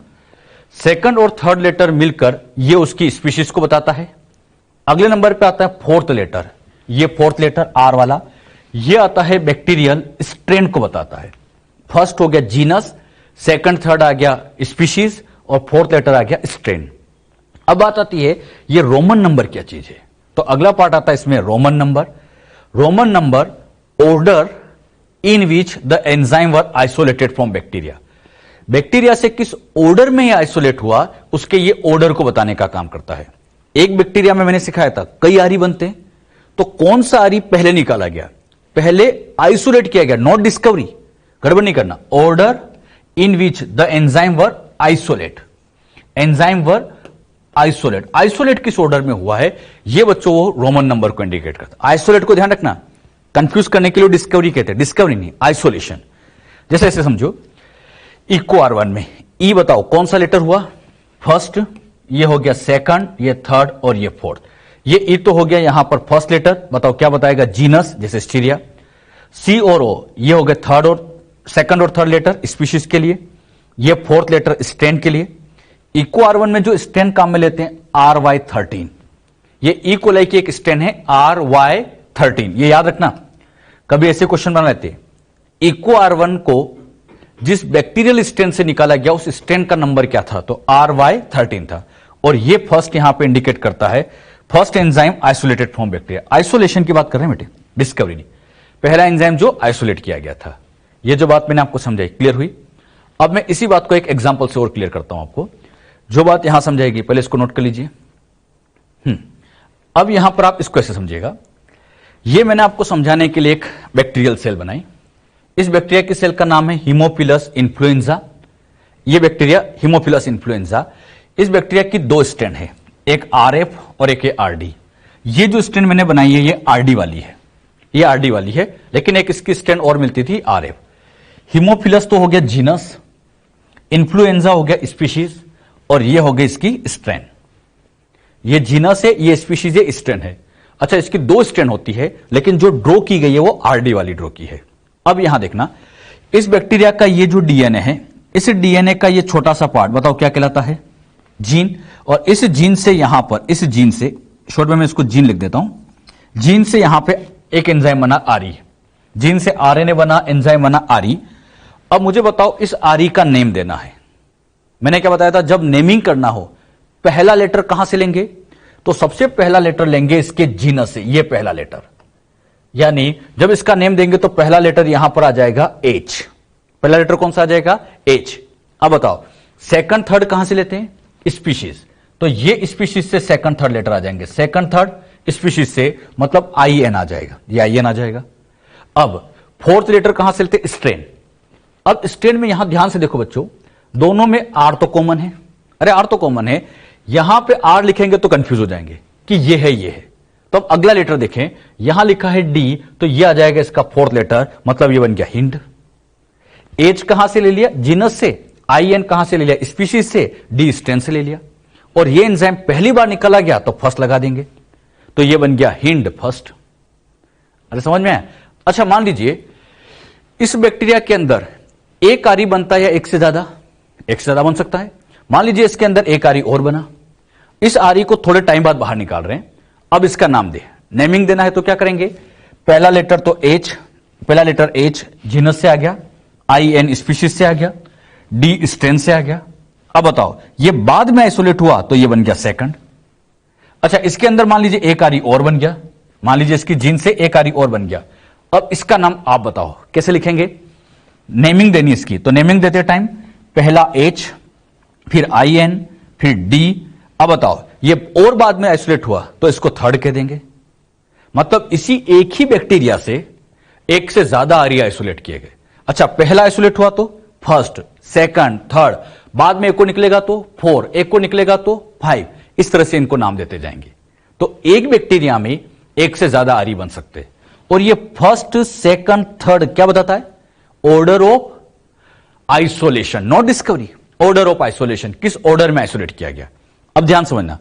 सेकंड और थर्ड लेटर मिलकर ये उसकी स्पीशीज को बताता है। अगले नंबर पे आता है फोर्थ लेटर, ये फोर्थ लेटर आर वाला, ये आता है बैक्टीरियल स्ट्रेन को बताता है। फर्स्ट हो गया जीनस, सेकंड थर्ड आ गया स्पीशीज, और फोर्थ लेटर आ गया स्ट्रेन। अब बात आती है ये रोमन नंबर क्या चीज है, तो अगला पार्ट आता है इसमें Roman number. Roman number order in which the enzyme were isolated from bacteria, bacteria से किस ऑर्डर में ये आइसोलेट हुआ उसके ये ऑर्डर को बताने का काम करता है। एक बैक्टीरिया में मैंने सिखाया था कई आरी बनते हैं, तो कौन सा आरी पहले निकाला गया? पहले आइसोलेट किया गया, नॉट डिस्कवरी, गड़बड़ नहीं करना। Order in which the enzyme were isolate, enzyme were isolate, isolate किस ऑर्डर में हुआ है ये बच्चों वो रोमन नंबर को इंडिकेट करता है। आइसोलेट को ध्यान रखना, कंफ्यूज करने के लिए डिस्कवरी कहते हैं, डिस्कवरी नहीं, आइसोलेशन। जैसे ऐसे समझो, इको R1 में ई बताओ कौन सा लेटर हुआ? फर्स्ट, ये हो गया सेकंड, ये थर्ड और ये फोर्थ। ये ई तो हो गया यहां पर फर्स्ट लेटर, बताओ क्या बताएगा? जीनस, जैसे स्टीरिया। सी और ओ, ये हो गया थर्ड और सेकंड और थर्ड लेटर स्पीशीज के लिए, ये फोर्थ लेटर स्ट्रेन के लिए। इको R1 में जो स्ट्रेन काम में लेते हैं RY13, ये ई कोलाई की एक स्ट्रेन है RY13, ये याद रखना, कभी ऐसे क्वेश्चन बना लेते हैं। इको R1 को जिस बैक्टीरियल स्ट्रेन से निकाला गया उस स्ट्रेन का नंबर क्या था? तो RY13 था, और ये फर्स्ट यहां पे इंडिकेट करता है first enzyme isolated from bacteria. Isolation की बात कर रहे हैं बेटे, डिस्कवरी नहीं, पहला एंजाइम जो आइसोलेट किया गया था। ये जो बात मैंने आपको समझाई, क्लियर हुई? अब मैं इसी बात को एक एग्जांपल से और क्लियर करता हूं आपको, जो बात यहां समझाएगी, पहले इसको नोट कर लीजिए। अब यहां पर आप इसको ऐसे समझिएगा, ये मैंने आपको समझाने के लिए एक बैक्टीरियल सेल बनाई। इस बैक्टीरिया की सेल का नाम है हीमोफिलस इन्फ्लुएंजा। ये बैक्टीरिया हीमोफिलस इन्फ्लुएंजा, इस बैक्टीरिया की 2 स्ट्रेन है, एक RF और एक RD। ये जो स्ट्रेन मैंने बनाई है ये RD वाली है, ये RD वाली है, लेकिन एक इसकी स्ट्रेन और मिलती थी RF। हीमोफिलस तो हो गया जीनस, इन्फ्लुएंजा हो गया स्पीशीज, और ये हो गई इसकी स्ट्रेन। ये जीनस है, ये स्पीशीज है, स्ट्रेन है। अच्छा, इसकी 2 स्ट्रेन होती है, लेकिन जो ड्रॉ की गई है वो RD वाली ड्रॉ की है। अब यहां देखना, इस बैक्टीरिया का ये जो डीएनए है, इस डीएनए का ये छोटा सा पार्ट बताओ क्या कहलाता है? जीन। और इस जीन से यहां पर, इस जीन से, शॉर्ट में मैं इसको जीन लिख देता हूं, जीन से यहां पे एक एंजाइम बना आरी, जीन से आरएनए बना, एंजाइम बना आरी। अब मुझे बताओ इस आरी का नेम देना है। मैंने क्या बताया था, जब नेमिंग करना हो पहला लेटर कहां से लेंगे? तो सबसे पहला लेटर लेंगे इसके जीनस से, ये पहला लेटर, यानी जब इसका नेम देंगे तो पहला लेटर यहां पर आ जाएगा H। पहला लेटर कौन सा आ जाएगा? H। अब बताओ सेकंड थर्ड कहां से लेते हैं? स्पीशीज, तो ये स्पीशीज से सेकंड थर्ड लेटर आ जाएंगे, सेकंड थर्ड स्पीशीज से मतलब IN आ जाएगा, ये IN आ जाएगा। अब फोर्थ लेटर कहां से लेते? स्ट्रेन। अब स्ट्रेन में यहां ध्यान से देखो बच्चों, दोनों में आर तो कॉमन है। अरे आर तो कॉमन है, यहां पे आर लिखेंगे तो कंफ्यूज हो जाएंगे कि ये है ये है। तो अब अगला लेटर देखें, यहां लिखा है डी, तो ये आ जाएगा इसका फोर्थ लेटर, मतलब ये बन गया हिंड। एच कहां से ले लिया? जीनस से। आई एन कहां से ले लिया? स्पीशीज से। डी स्ट्रेन से ले लिया। और ये एंजाइम पहली बार निकला गया तो फर्स्ट लगा देंगे, तो ये बन गया हिंड फर्स्ट। अरे समझ में आया? अच्छा मान लीजिए इस बैक्टीरिया के अंदर एक आरी बनता है या एक से ज्यादा? एक से ज्यादा बन सकता है। मान लीजिए इसके अंदर एक आरी और बना, इस आरी को थोड़े टाइम बाद बाहर निकाल रहे हैं। अब इसका नाम दे, नेमिंग देना है तो क्या करेंगे? पहला लेटर तो एच, पहला लेटर एच जीनस से आ गया, आई एन स्पीशीज से आ गया, डी स्ट्रेन से आ गया। अब बताओ ये बाद में आइसोलेट हुआ तो ये बन गया सेकंड। अच्छा इसके अंदर मान लीजिए एक आरी और बन गया, मान लीजिए इसकी जीन से एक आरी और बन गया। अब इसका नाम आप बताओ कैसे लिखेंगे? नेमिंग देनी इसकी, तो नेमिंग देते टाइम पहला एच, फिर आई एन, फिर डी। अब बताओ ये और बाद में आइसोलेट हुआ तो इसको थर्ड कह देंगे। मतलब इसी एक ही बैक्टीरिया से एक से ज्यादा आरी आइसोलेट किए गए। अच्छा पहला आइसोलेट हुआ तो फर्स्ट, सेकंड, थर्ड, बाद में एक को निकलेगा तो फोर, एक को निकलेगा तो फाइव। इस तरह से इनको नाम देते जाएंगे। तो एक बैक्टीरिया में एक से ज्यादा आरी बन सकते हैं। और ये फर्स्ट, सेकंड, थर्ड क्या बताता है? Order of isolation, not discovery. Order of isolation, किस ऑर्डर में आइसोलेट किया गया। अब ध्यान समझना,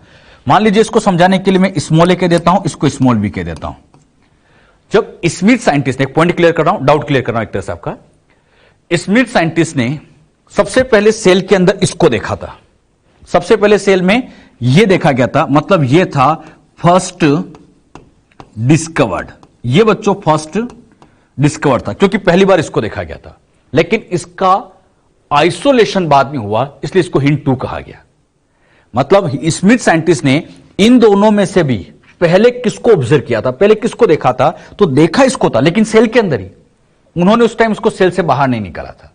मान लीजिए इसको समझाने के लिए मैं स्मॉल ए कह देता हूं, इसको स्मॉल बी कह देता हूं। जब स्मिथ साइंटिस्ट ने, एक पॉइंट क्लियर कर रहा हूं, डाउट क्लियर कर रहा हूं एक तरह से आपका, स्मिथ साइंटिस्ट ने सबसे पहले सेल के अंदर इसको देखा था। सबसे पहले सेल में यह देखा गया था, मतलब यह था फर्स्ट डिस्कवर्ड। ये बच्चों फर्स्ट डिस्कवर्ड था क्योंकि पहली बार इसको देखा गया था। लेकिन इसका आइसोलेशन बाद में हुआ, इसलिए इसको हिंट 2 कहा गया। मतलब स्मिथ साइंटिस्ट ने इन दोनों में से भी पहले किसको ऑब्जर्व किया था, पहले किसको देखा था? तो देखा इसको था, लेकिन सेल के अंदर ही। उन्होंने उस टाइम इसको सेल से बाहर नहीं निकाला था।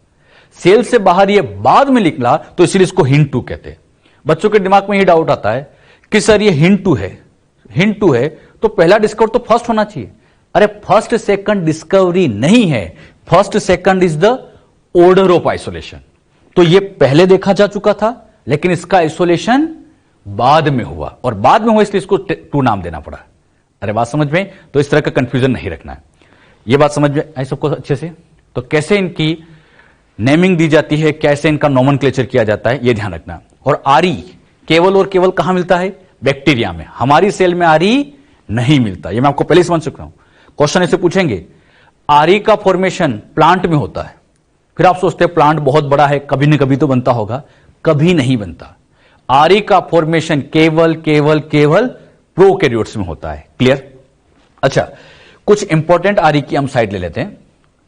सेल से बाहर ये बाद में निकला, तो इसलिए इसको हिंट 2 कहते हैं। बच्चों के दिमाग में ये डाउट आता है कि सर ये हिंट 2 है, हिंट 2 है तो पहला डिस्कवर तो फर्स्ट होना चाहिए। अरे फर्स्ट सेकंड डिस्कवरी नहीं है, first second is the order of isolation. तो ये पहले देखा जा चुका था, लेकिन इसका आइसोलेशन बाद में हुआ, और बाद में हुआ इसलिए इसको 2 नाम देना पड़ा। अरे बात समझ में? तो इस तरह का कंफ्यूजन नहीं रखना है। ये बात समझ में आई सबको अच्छे से? तो कैसे इनकी नेमिंग दी जाती है, कैसे इनका नोमेनक्लेचर किया जाता है, यह ध्यान रखना। और आरी केवल और केवल कहां मिलता है? बैक्टीरिया में। हमारी सेल में आरी नहीं मिलता, यह मैं आपको पहले समझ चुका हूं। क्वेश्चन ऐसे पूछेंगे, आरी का फॉर्मेशन प्लांट में होता है। फिर आप सोचते हैं प्लांट बहुत बड़ा है, कभी न कभी तो बनता होगा। कभी नहीं बनता। आरी का फॉर्मेशन केवल केवल केवल प्रोकैरियोट्स में होता है। क्लियर? अच्छा कुछ इंपॉर्टेंट आरी की हम साइट ले लेते हैं।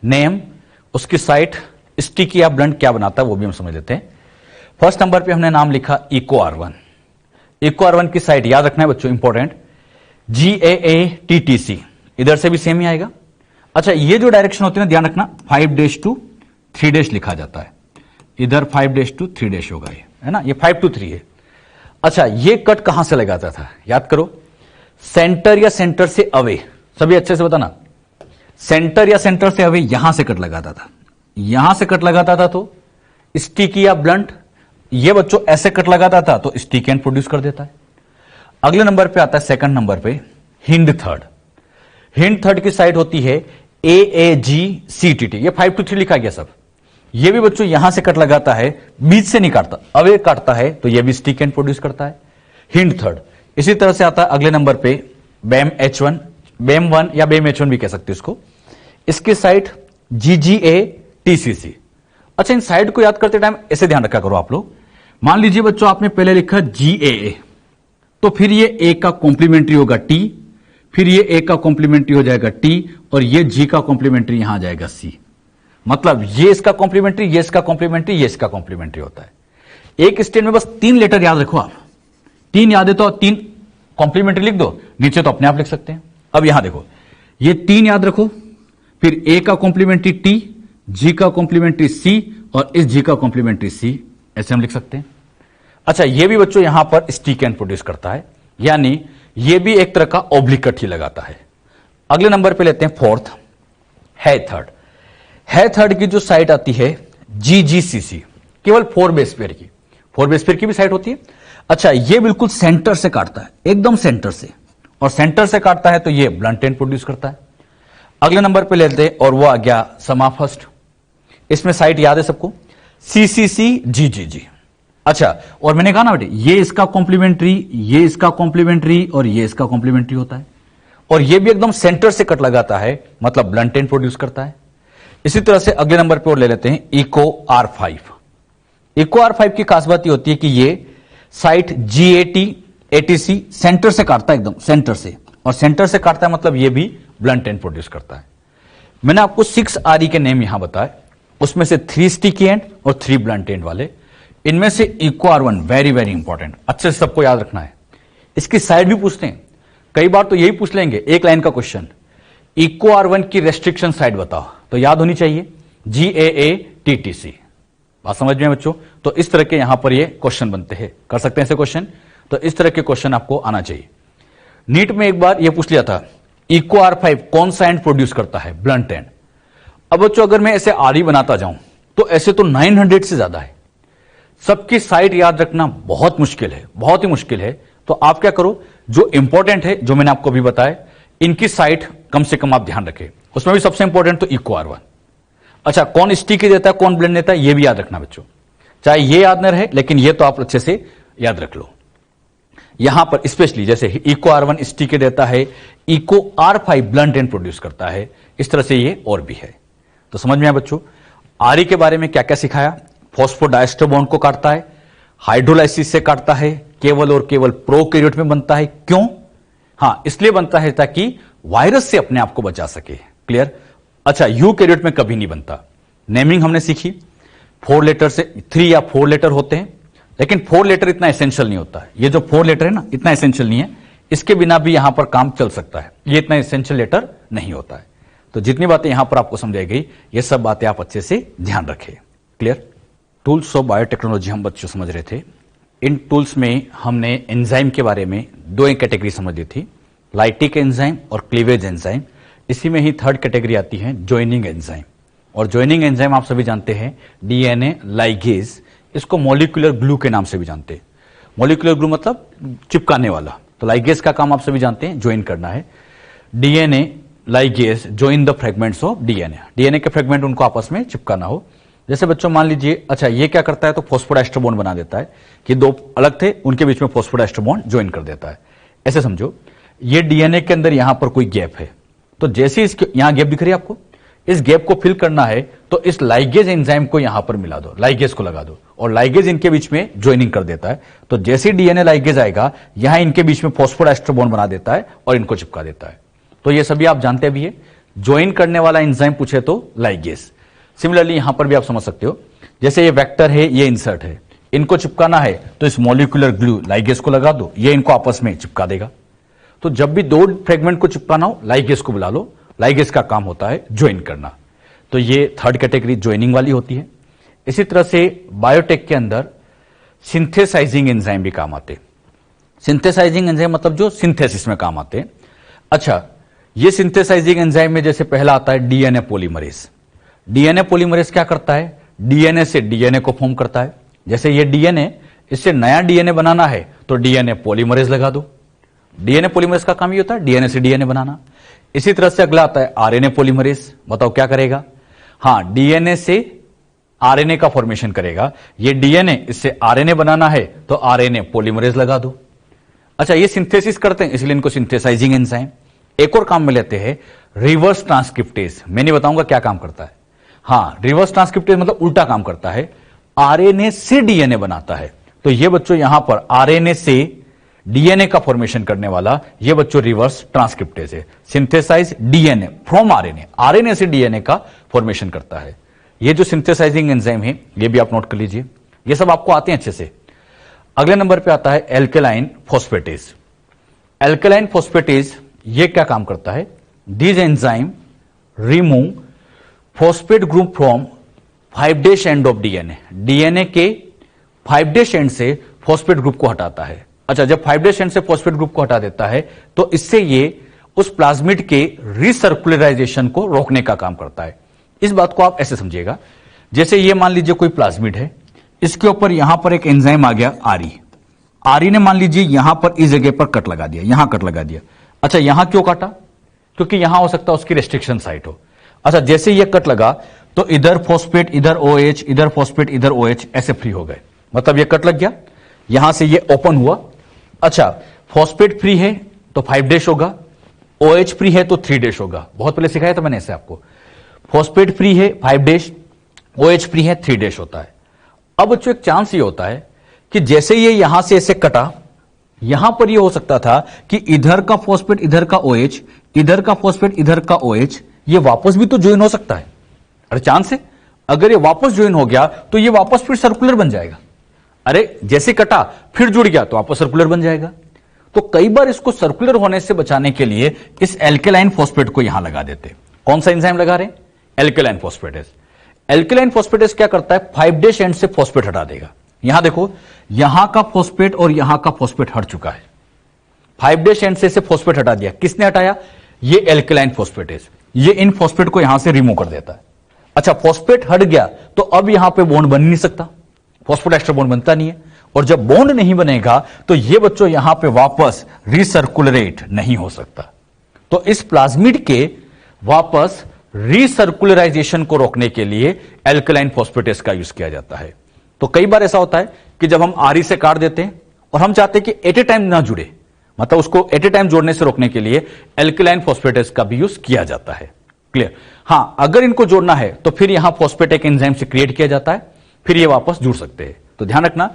नेम, उसकी साइट, स्टिकी या ब्लंट क्या बनाता है वो भी हम समझ लेते हैं। फर्स्ट नंबर पे हमने नाम लिखा इको R1। इको R1 की साइट याद रखना है बच्चों, इंपॉर्टेंट, GAATTC। इधर से भी सेम ही आएगा। अच्छा ये जो डायरेक्शन होती है ना, ध्यान रखना, 5 to 3 लिखा जाता है। इधर 5 to 3 होगा, ये है ना, ये 5 to 3 है। अच्छा ये कट कहां से लगाता था? याद करो, सेंटर या सेंटर से अवे। सभी अच्छे से बताना, सेंटर या सेंटर से अवे यहां से कट लगाता था। यहां से कट लगाता था तो स्टिकी या ब्लंट। ये बच्चों ऐसे कट लगाता था तो स्टिक एंड प्रोड्यूस कर देता है। अगले नंबर पे आता है सेकंड नंबर पे हिंड थर्ड। हिंड थर्ड की साइड होती है AAGCTT। ये 5 to 3 लिखा गया सब। ये भी बच्चों यहां से कट लगाता है, बीच से नहीं काटता, अवे काटता है, तो ये भी स्टिक एंड प्रोड्यूस करता है, हिंड थर्ड। इसी तरह से आता है अगले नंबर पे BAM H1, BAM 1 या BAM H1 भी कह सकते हो इसको। इसकी साइड GGATCC। अच्छा इन साइड को याद करते टाइम ऐसे ध्यान रखा करो आप लोग। मान लीजिए बच्चों आपने पहले लिखा GAA, तो फिर ये A का कॉम्प्लीमेंट्री होगा T, फिर ये A का कॉम्प्लीमेंट्री हो जाएगा T, और ये G का कॉम्प्लीमेंट्री यहां आ जाएगा C। मतलब ये इसका कॉम्प्लीमेंट्री, ये इसका कॉम्प्लीमेंट्री, ये इसका कॉम्प्लीमेंट्री होता है। एक स्टेट में बस 3 लेटर याद रखो आप। 3 याद है तो 3 कॉम्प्लीमेंट्री लिख दो, नीचे तो अपने आप लिख सकते हैं। अब यहां देखो, ये 3 याद रखो, फिर A का कॉम्प्लीमेंट्री T, G का कॉम्प्लीमेंट्री C, और इस G का कॉम्प्लीमेंट्री C, ऐसे हम लिख सकते हैं। अच्छा ये भी बच्चों यहां पर स्टिक एंड प्रोड्यूस करता है, यानी ये भी एक तरह का ऑब्लिक कट ही लगाता है। अगले नंबर पे लेते हैं फोर्थ, है थर्ड। है थर्ड की जो साइट आती है GGCC, केवल 4 बेस पेयर की, 4 बेस पेयर की भी साइट होती है। अच्छा, ये बिल्कुल सेंटर से काटता है, एकदम सेंटर से, और सेंटर से काटता है तो ये ब्लंट एंड प्रोड्यूस करता है। अगले नंबर पे लेते हैं और वो आ गया समा फर्स्ट। इसमें साइट याद है सबको, CCC-GGG। अच्छा, और मैंने कहा ना बेटे, ये इसका कॉम्प्लीमेंट्री, ये इसका कॉम्प्लीमेंट्री और ये इसका कॉम्प्लीमेंट्री होता है, और ये भी एकदम सेंटर से कट लगाता है, मतलब ब्लंट एंड प्रोड्यूस करता है। इसी तरह से अगले नंबर पे और ले लेते हैं इको R5। इको R5 की खास बात ये होती है कि ये साइट GAT-ATC सेंटर से काटता है, एकदम सेंटर से, और सेंटर से काटता है मतलब ये भी ब्लंट एंड प्रोड्यूस करता है। मैंने आपको 6 RE के नेम यहां बताए, उसमें से 3 स्टिकी एंड और 3 ब्लंट एंड वाले। इनमें से eco R1 very very important, अच्छे से सबको याद रखना है। इसकी साइड भी पूछते हैं, कई बार तो यही पूछ लेंगे, एक लाइन का क्वेश्चन, इको R1 की रेस्ट्रिक्शन साइड बताओ, तो याद होनी चाहिए GAA-TTC। बात समझ में बच्चों? तो इस तरह के यहां पर ये क्वेश्चन बनते हैं, कर सकते हैं ऐसे क्वेश्चन, तो इस तरह के क्वेश्चन आपको आना चाहिए। नीट में एक बार ये पूछ लिया था, इको R5 कौन सा एंड प्रोड्यूस करता है? Blunt and. अब बच्चों अगर मैं ऐसे RE बनाता जाऊं तो ऐसे तो 900 से ज्यादा है, सबकी साइट याद रखना बहुत मुश्किल है, बहुत ही मुश्किल है। तो आप क्या करो, जो इंपॉर्टेंट है, जो मैंने आपको अभी बताया, इनकी साइट कम से कम आप ध्यान रखें। उसमें भी सबसे इंपॉर्टेंट तो इको R1। अच्छा, कौन स्टिकी देता है, कौन ब्लेंड देता है, ये भी याद रखना बच्चों, चाहे ये याद न रहे, लेकिन ये तो आप अच्छे से याद रख लो। यहां पर स्पेशली जैसे इको R1 स्टिकी देता है, eco R5 blunt and produce करता है, इस तरह से ये और भी है। तो समझ में आया बच्चों, RE के बारे में क्या क्या सिखाया? फॉस्फोडाइस्टर बॉन्ड को काटता है, हाइड्रोलाइसिस से काटता है, केवल और केवल प्रोकैरियोट में बनता है। क्यों? हां, इसलिए बनता है ताकि वायरस से अपने आप को बचा सके। क्लियर? अच्छा, यूकैरियोट में कभी नहीं बनता। नेमिंग हमने सीखी, 4 लेटर से 3 या 4 लेटर होते हैं, लेकिन 4 लेटर इतना एसेंशियल नहीं होता है। ये जो 4 लेटर है ना, इतना एसेंशियल नहीं है, इसके बिना भी यहां पर काम चल सकता है, ये इतना एसेंशियल लेटर नहीं होता है। तो जितनी बातें यहां पर आपको समझाई गई, ये सब बातें आप अच्छे से ध्यान रखें। क्लियर? टूल्स ऑफ बायोटेक्नोलॉजी हम बच्चों समझ रहे थे। इन टूल्स में हमने एंजाइम के बारे में 2 कैटेगरी समझ ली थी, लाइटिक एंजाइम और क्लीवेज एंजाइम। इसी में ही थर्ड कैटेगरी आती है ज्वाइनिंग एंजाइम। और ज्वाइनिंग एंजाइम आप सभी जानते हैं, DNA लाइगेज, इसको मॉलिक्यूलर ग्लू के नाम से भी जानते हैं। मॉलिक्यूलर ग्लू मतलब चिपकाने वाला, तो लाइगेज का काम आप सभी जानते हैं, ज्वाइन करना है। DNA ligase join the fragments of DNA के फ्रेगमेंट उनको आपस में चिपकाना हो। जैसे बच्चों मान लीजिए, अच्छा ये क्या करता है, तो फॉस्फोडाइस्टर बॉन्ड बना देता है कि 2 अलग थे, उनके बीच में फॉस्फोडाइस्टर बॉन्ड ज्वाइन कर देता है। ऐसे समझो, ये DNA के अंदर यहां पर कोई गैप है, तो जैसे इसके यहां गैप दिख रही है आपको, इस गैप को फिल करना है तो इस लाइगेज एंजाइम को यहां पर मिला दो, लाइगेज को लगा दो, और लाइगेज इनके बीच में ज्वाइनिंग कर देता है। तो जैसे DNA लाइगेज आएगा, यहां इनके बीच में फॉस्फोडाइस्टर बॉन्ड बना देता है और इनको चिपका देता है। तो ये सभी आप जानते भी है, ज्वाइन करने वाला एंजाइम पूछे तो लाइगेज। सिमिलरली यहां पर भी आप समझ सकते हो, जैसे ये वेक्टर है, ये इंसर्ट है, इनको चिपकाना है तो इस मॉलिक्यूलर ग्लू लाइगेज को लगा दो, ये इनको आपस में चिपका देगा। तो जब भी 2 फ्रेगमेंट को चिपकाना हो, लाइगेज को बुला लो, लाइगेज का काम होता है ज्वाइन करना। तो ये थर्ड कैटेगरी ज्वाइनिंग वाली होती है। इसी तरह से बायोटेक के अंदर सिंथेसाइजिंग एंजाइम भी काम आते हैं। सिंथेसाइजिंग एंजाइम मतलब जो सिंथेसिस में काम आते हैं। अच्छा, ये सिंथेसाइजिंग एंजाइम में जैसे पहला आता है DNA पॉलीमरेज। DNA पॉलीमरेज क्या करता है? DNA से DNA को फॉर्म करता है। जैसे ये DNA, इससे नया DNA बनाना है तो DNA पॉलीमरेज लगा दो। DNA पॉलीमरेज का काम ये होता है DNA से DNA बनाना। इसी तरह से अगला आता है RNA पॉलीमरेज। बताओ क्या करेगा? हां, DNA से RNA का फॉर्मेशन करेगा। ये DNA, इससे RNA बनाना है तो RNA पॉलीमरेज लगा दो। अच्छा, ये सिंथेसिस करते हैं, इसलिए इनको सिंथेसाइजिंग एंजाइम। एक और काम में लेते हैं रिवर्स ट्रांसक्रिप्टेज। मैं नहीं बताऊंगा क्या काम करता है। हां, रिवर्स ट्रांसक्रिप्टेज मतलब उल्टा काम करता है, RNA से DNA बनाता है। तो ये बच्चों यहां पर RNA से DNA का फॉर्मेशन करने वाला ये बच्चों रिवर्स ट्रांसक्रिप्टेज है। सिंथेसाइज DNA फ्रॉम RNA से DNA का फॉर्मेशन करता है। ये जो सिंथेसाइजिंग एंजाइम है, ये भी आप नोट कर लीजिए, ये सब आपको आते हैं अच्छे से। अगले नंबर पे आता है एल्केलाइन फॉस्फेटेज। एल्केलाइन फॉस्फेटेज ये क्या काम करता है? This enzyme remove phosphate group from 5' end of DNA के 5' एंड से फॉस्फेट ग्रुप को हटाता है। अच्छा, जब 5' एंड से फॉस्फेट ग्रुप को हटा देता है तो इससे ये उस प्लाज्मिड के रिसर्कुलराइजेशन को रोकने का काम करता है। इस बात को आप ऐसे समझिएगा, जैसे ये मान लीजिए कोई प्लाज्मिड है, इसके ऊपर यहां पर एक एंजाइम आ गया आरी ने मान लीजिए यहां पर इस जगह पर कट लगा दिया, यहां कट लगा दिया। अच्छा, यहां क्यों काटा? क्योंकि यहां हो सकता है उसकी रेस्ट्रिक्शन साइट हो। अच्छा, जैसे ये कट लगा तो इधर फॉस्फेट इधर OH, इधर फॉस्फेट इधर OH, ऐसे फ्री हो गए, मतलब ये कट लग गया, यहां से ये ओपन हुआ। अच्छा, फॉस्फेट फ्री है तो 5' होगा, OH फ्री है तो 3' होगा। बहुत पहले सिखाया था मैंने ऐसे आपको। फॉस्फेट फ्री है 5', OH फ्री है 3' होता है। अब बच्चों एक चांस ये होता है कि जैसे ये यहां से ऐसे कटा, यहां पर ये हो सकता था कि इधर का फॉस्फेट इधर का OH, इधर का फॉस्फेट इधर का OH, ये वापस भी तो ज्वाइन हो सकता है। अरे चांस है, अगर ये वापस ज्वाइन हो गया तो ये वापस फिर सर्कुलर बन जाएगा। अरे जैसे कटा फिर जुड़ गया तो वापस सर्कुलर बन जाएगा। तो कई बार इसको सर्कुलर होने से बचाने के लिए इस एल्केलाइन फॉस्फेट को यहां लगा देते। कौन सा एंजाइम लगा रहे हैं? Alkaline phosphatase. एल्केलाइन फॉस्फेटेस क्या करता है? 5' एंड से फॉस्फेट हटा देगा। यहां देखो, यहां का फॉस्फेट और यहां का फॉस्फेट हट चुका है। 5' एंड से फॉस्फेट हटा दिया। किसने हटाया? ये एल्केलाइन फॉस्फेटेस। ये इन फॉस्फेट को यहां से रिमूव कर देता है। अच्छा, फॉस्फेट हट गया तो अब यहां पे बॉन्ड बन नहीं सकता, फॉस्फोडाइस्टर बॉन्ड बनता नहीं है, और जब बॉन्ड नहीं बनेगा तो ये बच्चों यहां पे वापस रिसर्कुलरेट नहीं हो सकता। तो इस प्लाज्मिड के वापस रिसर्कुलराइजेशन को रोकने के लिए एल्केलाइन फॉस्फेटेस का यूज किया जाता है। तो कई बार ऐसा होता है कि जब हम आरी से काट देते हैं और हम चाहते हैं कि एट ए टाइम ना जुड़े, मतलब उसको एट ए टाइम जोड़ने से रोकने के लिए एल्केलाइन फॉस्फेटेस का भी यूज किया जाता है। क्लियर? हां, अगर इनको जोड़ना है तो फिर यहां फॉस्फेट एक एंजाइम से क्रिएट किया जाता है, फिर ये वापस जुड़ सकते हैं। तो ध्यान रखना,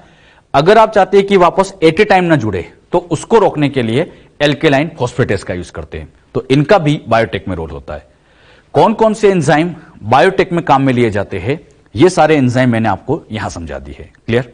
अगर आप चाहते हैं कि वापस एट ए टाइम ना जुड़े तो उसको रोकने के लिए एल्केलाइन फॉस्फेटेस का यूज करते हैं। तो इनका भी बायोटेक में रोल होता है। कौन कौन से एंजाइम बायोटेक में काम में लिए जाते हैं, ये सारे एंजाइम मैंने आपको यहां समझा दी है। क्लियर?